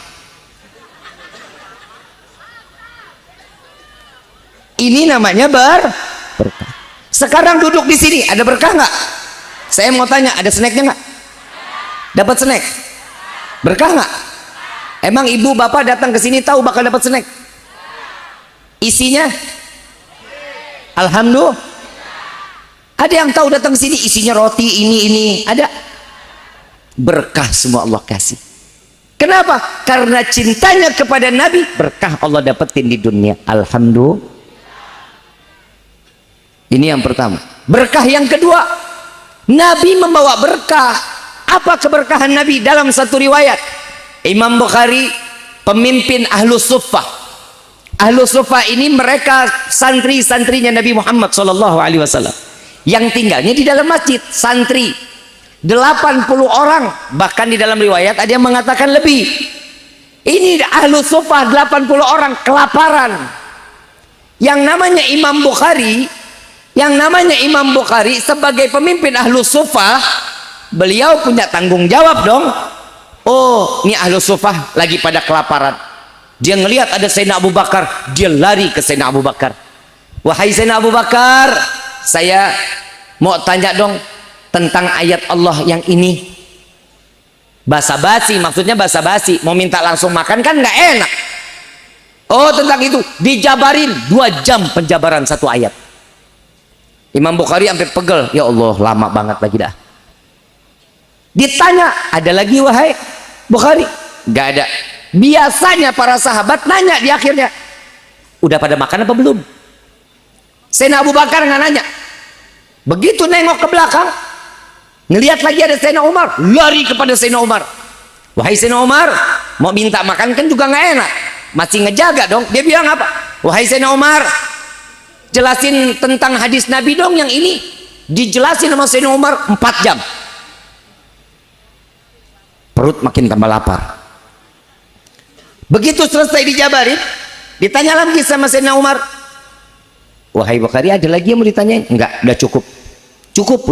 Ini namanya berkah. Sekarang duduk di sini, ada berkah nggak? Saya mau tanya, ada snacknya nggak? Dapat snack? Berkah nggak? Emang ibu bapak datang ke sini tahu bakal dapat snack? Isinya? Alhamdulillah. Ada yang tahu datang ke sini isinya roti ini ada? Berkah semua Allah kasih. Kenapa? Karena cintanya kepada Nabi, berkah Allah dapetin di dunia. Alhamdulillah. Ini yang pertama. Berkah yang kedua, Nabi membawa berkah. Apa keberkahan Nabi? Dalam satu riwayat Imam Bukhari, pemimpin Ahlus Suffah. Ahlus Suffah ini mereka santri-santrinya Nabi Muhammad SAW yang tinggalnya di dalam masjid. Santri 80 orang, bahkan di dalam riwayat ada yang mengatakan lebih. Ini Ahlus Suffah 80 orang kelaparan. Yang namanya Imam Bukhari sebagai pemimpin Ahlus Suffah, beliau punya tanggung jawab dong. Oh, ini Ahlus Suffah lagi pada kelaparan. Dia ngelihat ada Sayyidina Abu Bakar, dia lari ke Sayyidina Abu Bakar. Wahai Sayyidina Abu Bakar, saya mau tanya dong tentang ayat Allah yang ini. Basa-basi, maksudnya basa-basi, mau minta langsung makan kan nggak enak. Oh, tentang itu dijabarin 2 jam penjabaran satu ayat. Imam Bukhari sampai pegel, ya Allah lama banget lagi dah. Ditanya, ada lagi wahai Bukhari? Nggak ada. Biasanya para sahabat nanya di akhirnya, udah pada makan apa belum? Sayyidina Abu Bakar nggak nanya. Begitu nengok ke belakang, ngelihat lagi ada Sayyidina Umar, lari kepada Sayyidina Umar. Wahai Sayyidina Umar, mau minta makan kan juga nggak enak, masih ngejaga dong. Dia bilang apa? Wahai Sayyidina Umar, jelasin tentang hadis Nabi dong yang ini. Dijelasin sama Sayyidina Umar 4 jam. Perut makin tambah lapar. Begitu selesai dijabarin, ditanya lagi sama Sayyidina Umar, wahai Bukhari, ada lagi yang mau ditanyain? Enggak, udah cukup.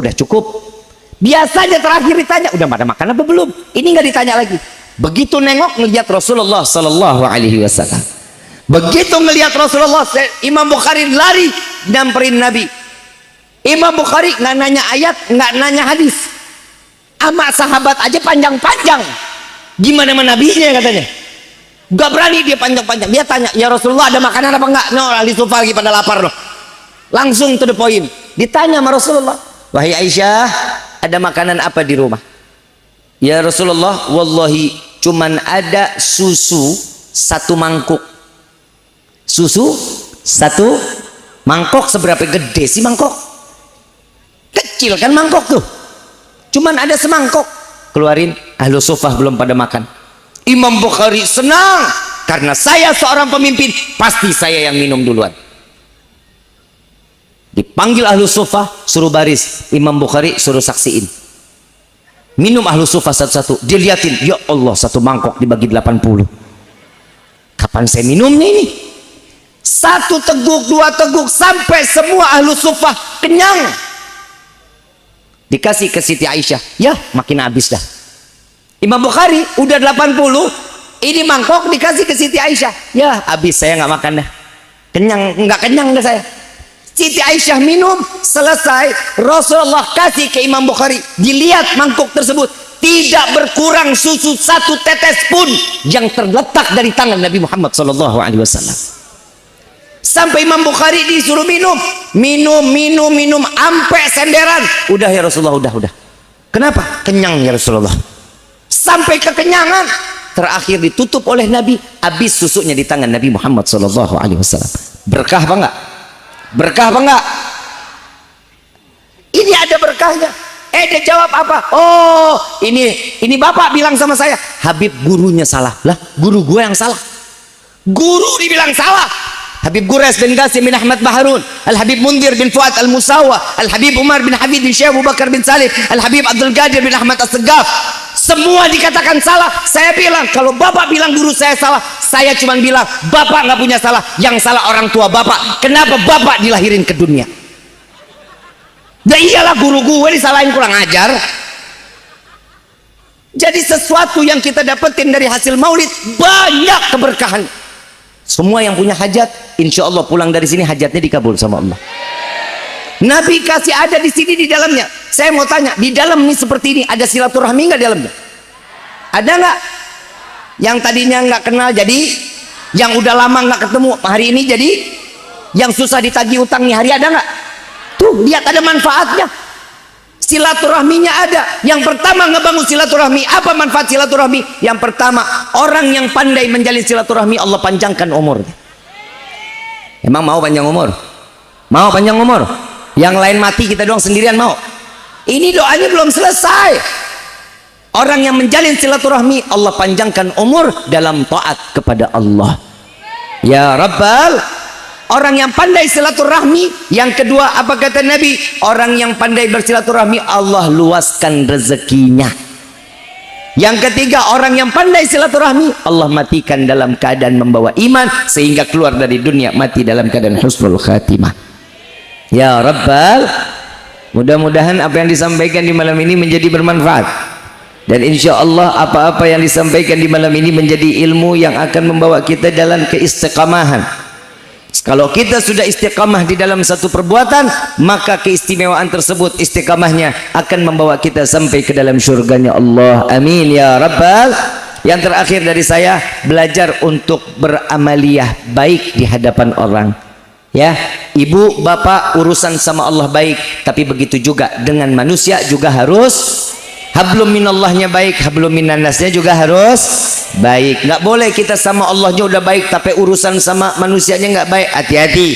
Udah cukup. Biasanya terakhir ditanya, udah pada makan apa belum? Ini nggak ditanya lagi. Begitu nengok ngelihat Rasulullah Sallallahu Alaihi Wasallam. Begitu ngelihat Rasulullah, Imam Bukhari lari nyamperin Nabi. Imam Bukhari nggak nanya ayat, nggak nanya hadis. Ama sahabat aja panjang-panjang. Gimana sama nabinya katanya? Gak berani dia panjang-panjang. Dia tanya, ya Rasulullah ada makanan apa enggak? No, ahli sufa lagi pada lapar loh. Langsung to the point. Ditanya sama Rasulullah, wahai Aisyah, ada makanan apa di rumah? Ya Rasulullah, wallahi cuman ada susu 1 mangkuk. Susu 1 mangkok. Seberapa gede sih mangkok? Kecil kan mangkok tuh. Cuman ada semangkok. Keluarin, ahlu sufah belum pada makan. Imam Bukhari senang karena saya seorang pemimpin, pasti saya yang minum duluan. Dipanggil ahlu sufah, suruh baris. Imam Bukhari suruh saksiin. Minum ahlu sufah satu-satu. Dilihatin, ya Allah 1 mangkok dibagi 80. Kapan saya minumnya ini? 1 teguk, 2 teguk, sampai semua ahlu sufah kenyang. Dikasih ke Siti Aisyah, ya makin habis dah. Imam Bukhari udah 80, ini mangkok dikasih ke Siti Aisyah, ya habis, saya nggak makan dah. Kenyang, nggak kenyang dah saya. Siti Aisyah minum, selesai. Rasulullah kasih ke Imam Bukhari, dilihat mangkok tersebut tidak berkurang susu 1 tetes pun yang terletak dari tangan Nabi Muhammad SAW. Sampai Imam Bukhari disuruh minum sampai senderan. Udah ya Rasulullah, udah. Kenapa? Kenyang ya Rasulullah. Sampai kekenyangan, terakhir ditutup oleh Nabi, habis susunya di tangan Nabi Muhammad SAW. Berkah apa enggak? Berkah apa enggak? Ini ada berkahnya. Dia jawab apa? Oh, ini bapak bilang sama saya, Habib gurunya salah. Lah, guru gue yang salah. Guru dibilang salah. Habib Gures bin Qasim bin Ahmad Baharun, Al-Habib Mundir bin Fuad Al-Musawa, Al-Habib Umar bin Habib bin Syekh Abu Bakar bin Salih, Al-Habib Abdul Qadir bin Ahmad As-Segaf. Semua dikatakan salah. Saya bilang, kalau bapak bilang guru saya salah, saya cuma bilang bapak nggak punya salah, yang salah orang tua bapak. Kenapa bapak dilahirin ke dunia? Ya iyalah, guru gue disalahin kurang ajar. Jadi sesuatu yang kita dapetin dari hasil maulid banyak keberkahan. Semua yang punya hajat, insya Allah pulang dari sini hajatnya dikabul sama Allah. Nabi kasih ada di sini di dalamnya. Saya mau tanya, di dalam ini seperti ini ada silaturahmi nggak di dalamnya? Ada nggak? Yang tadinya nggak kenal jadi, yang udah lama nggak ketemu hari ini jadi, yang susah ditagih utang nih hari ada nggak? Tuh lihat ada manfaatnya. Silaturahminya ada. Yang pertama ngebangun silaturahmi. Apa manfaat silaturahmi? Yang pertama, orang yang pandai menjalin silaturahmi Allah panjangkan umur. Emang mau panjang umur? Mau panjang umur? Yang lain mati, kita doang sendirian mau? Ini doanya belum selesai. Orang yang menjalin silaturahmi Allah panjangkan umur dalam taat kepada Allah. Ya Rabbal, orang yang pandai silaturahmi. Yang kedua apa kata Nabi? Orang yang pandai bersilaturahmi Allah luaskan rezekinya. Yang ketiga, orang yang pandai silaturahmi Allah matikan dalam keadaan membawa iman, sehingga keluar dari dunia mati dalam keadaan husnul khatimah. Ya Rabbal, mudah-mudahan apa yang disampaikan di malam ini menjadi bermanfaat. Dan insya Allah apa-apa yang disampaikan di malam ini menjadi ilmu yang akan membawa kita dalam keistiqamahan. Kalau kita sudah istiqamah di dalam satu perbuatan, maka keistimewaan tersebut istiqamahnya akan membawa kita sampai ke dalam syurganya Allah. Amin ya Rabbal. Yang terakhir dari saya, belajar untuk beramaliyah baik di hadapan orang. Ya, ibu bapak urusan sama Allah baik, tapi begitu juga dengan manusia juga harus hablum minallahnya baik, hablum minannasnya juga harus baik. Nggak boleh kita sama Allahnya udah baik tapi urusan sama manusianya nggak baik. Hati-hati.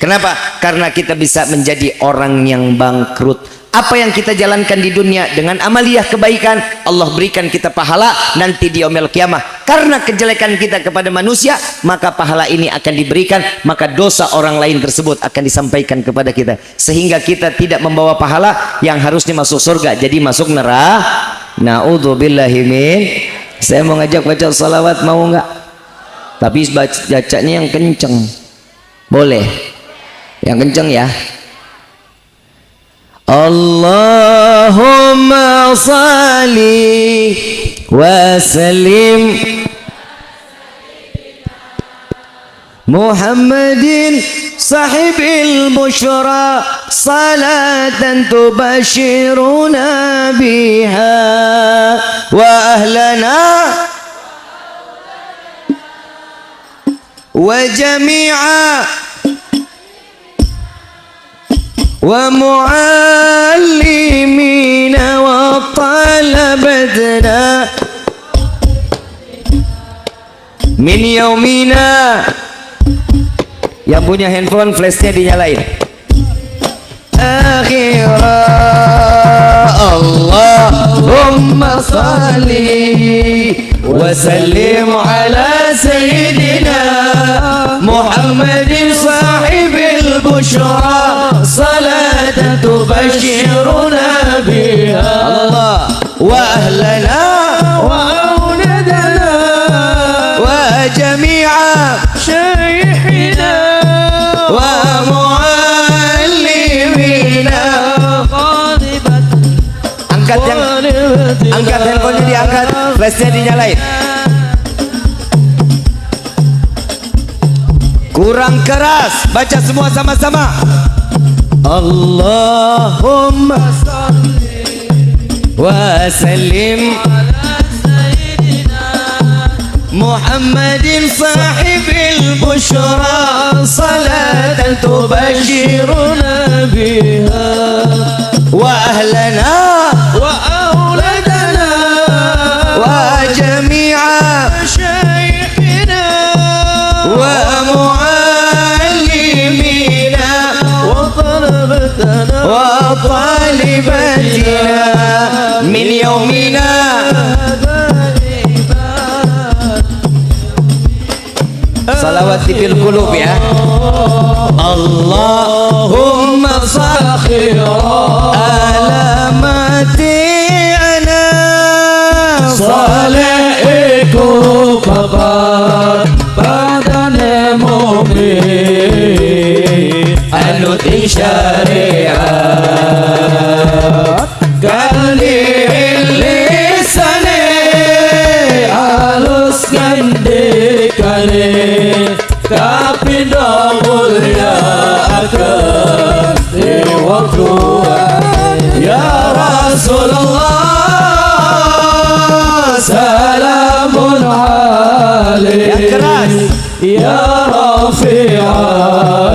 Kenapa? Karena kita bisa menjadi orang yang bangkrut. Apa yang kita jalankan di dunia dengan amaliyah kebaikan, Allah berikan kita pahala nanti di yaumil kiamah. Karena kejelekan kita kepada manusia, maka pahala ini akan diberikan, maka dosa orang lain tersebut akan disampaikan kepada kita, sehingga kita tidak membawa pahala yang harusnya masuk surga jadi masuk neraka. Naudzubillahi min. Saya mau ngajak baca salawat, mau nggak? Tapi bacanya yang kenceng. Boleh? Yang kenceng ya. Allahumma salli wa sallim Muhammadin sahibil bushra salatan tubashiruna biha wa ahlana wa jami'a wa muallimina wa talabatna min yaumina. Yang punya handphone flashnya dinyalain. Akhirah Allahumma salli wa sallim ala sayyidina Muhammadin sahibil bushra salatan tubashiruna biha Allah wa ahlana wa auladana wa jami'a syaykhina wa muallimina. Angkat handphonenya, diangkat, flashnya dinyalain. Kurang keras, baca semua sama-sama. Allahumma salli wa sallim Muhammadin sahibil bushra salatan tubashiruna biha wa ahlana wa auladana wa jami'a syaykhina wa muallimina wa talabatana wa talibatina min yaumina. Salawat di fil qulub ya. Allahumma salli alamati ana salaiku babar badane mu'min anuti syariat kali lisane alus gandekane kapindah mulia akan di waktu ya Rasulullah salamun Yang keras. Ya Rafi'a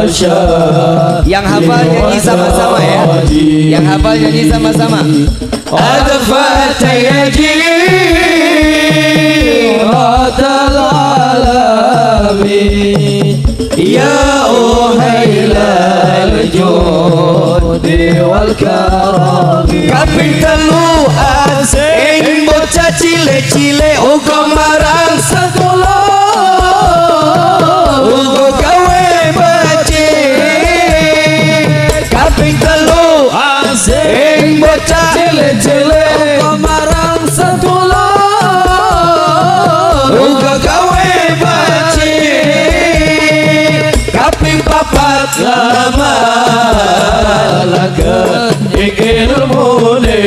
syah. Yang hafal nyanyi sama-sama ya. Yang hafal nyanyi sama-sama. أدفت يجيرة العالمين يا أهيل الجود والكرم Kaping telu asing bocah cile-cile uga marang Sekolah uga gawe becik. Kaping telu asing bocah Cile-cile Marang sekolah uga gawe becik. Kaping papat lama Laga ingin ilmune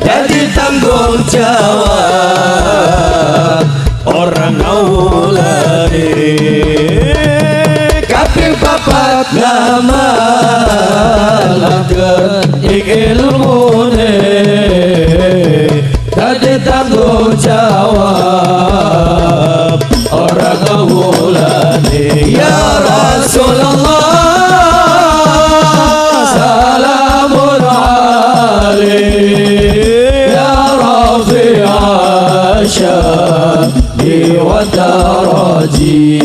jadi tanggung jawab Orang awalane kaping papat lama Laga ingin ilmune Jadi tanggung jawab Orang awalane ya Rasulullah Salamun alaik Ya Rafi'a syahdi wa daraji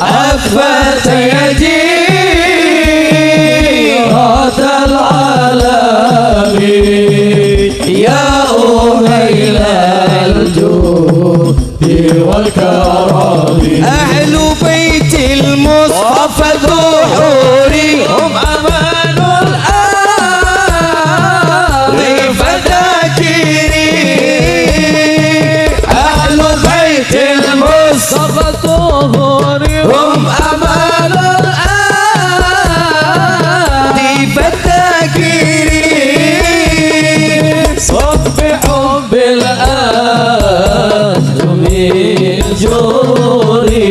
أكفت يدي هذا العالمين يا أهيل الجود والكرم أهل بيت المصطفى ظهور هم أمان الآن فذاكرين أهل بيت المصطفى هم أمان الآن فذاكرين صبحوا بالأنتم جوري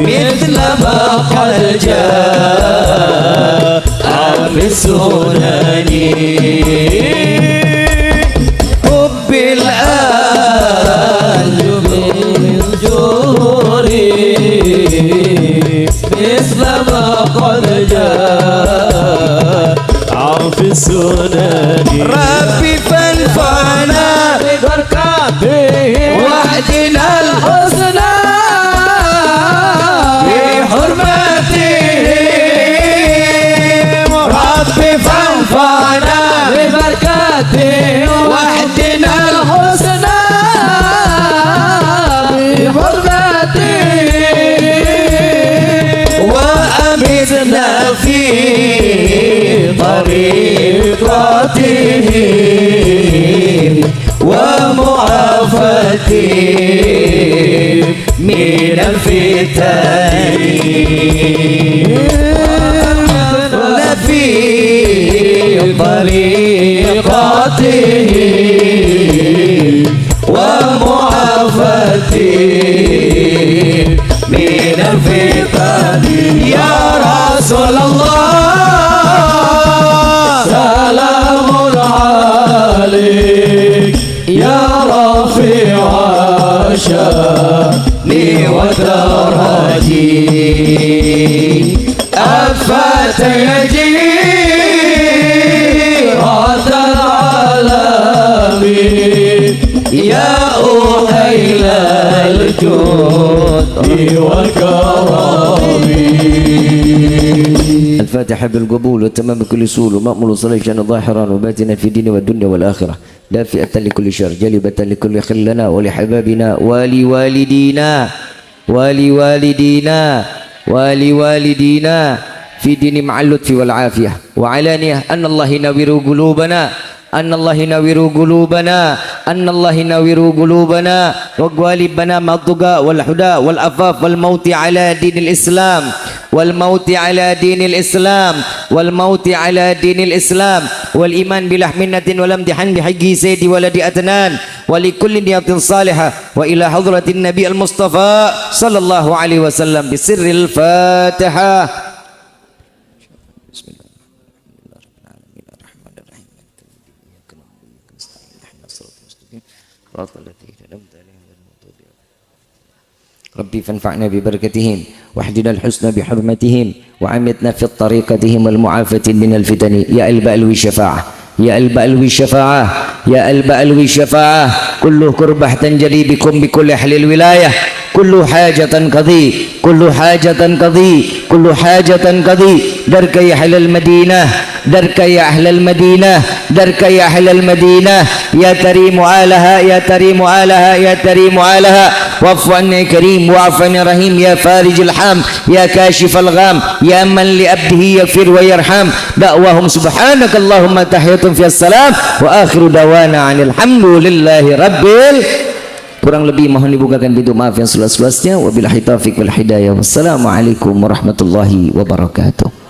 مثل ما قد جاء في السنن حب الآن جوري مثل ما قد جاء في السنن ربي فانفعنا بركاته واهدنا الحسنى بحرمته ربي فانفعنا ببركاته واهدنا الحسنى وأمتنا في طريقته ومعافاته من الفتن في طريقته ومعافاته من الفتن يا رسول الله سلام عليك يا رفيع شاني ودرجي أفات رد العالمين يا أهيل الجود والكرم الفاتحة بالقبول وتمام كل سول ومأمول صلاة ظاهرا وباتنا في الدين والدنيا والآخرة دافئة لكل شر جلبة لكل خلنا ولحبابنا ولوالدينا ولوالدينا في دين مع اللطف والعافية وعلانية أن الله ينور قلوبنا أن الله ينور قلوبنا أن الله ينور قلوبنا وقوالبنا مع الضقاء والحدى والأفاف والموت على دين الإسلام والموت على دين الإسلام والموت على دين الإسلام والإيمان بلحمنة ولمدحن بحق سيد ولد أتنان ولكل نية صالحة وإلى حضرة النبي المصطفى صلى الله عليه وسلم بسر الفاتحة. ربي فانفعنا ببركتهم واحدنا الحسنى بحرمتهم وعمتنا في طريقتهم والمعافاة من الفتن يا البألوي الشفاعة يا البألوي الشفاعة يا البألوي الشفاعة كل كربة تنجلي بكم بكل أهل الولاية كل حاجة قضي كل حاجة قضي كل حاجة قضي درك يا أهل المدينة درك يا أهل المدينة درك يا أهل المدينة يا كريم آلها يا كريم آلها يا كريم آلها واعف عنا يا كريم واعف عنا يا رحيم يا فارج الحام يا كاشف الغام يا من لأبده يغفر ويرحم دعواهم سبحانك اللهم تحية في السلام وآخر دعوانا عن الحمد لله رب kurang lebih mohon dibukakan pintu maaf yang seluas-luasnya wabillahi taufiq wal hidayah wassalamualaikum warahmatullahi wabarakatuh.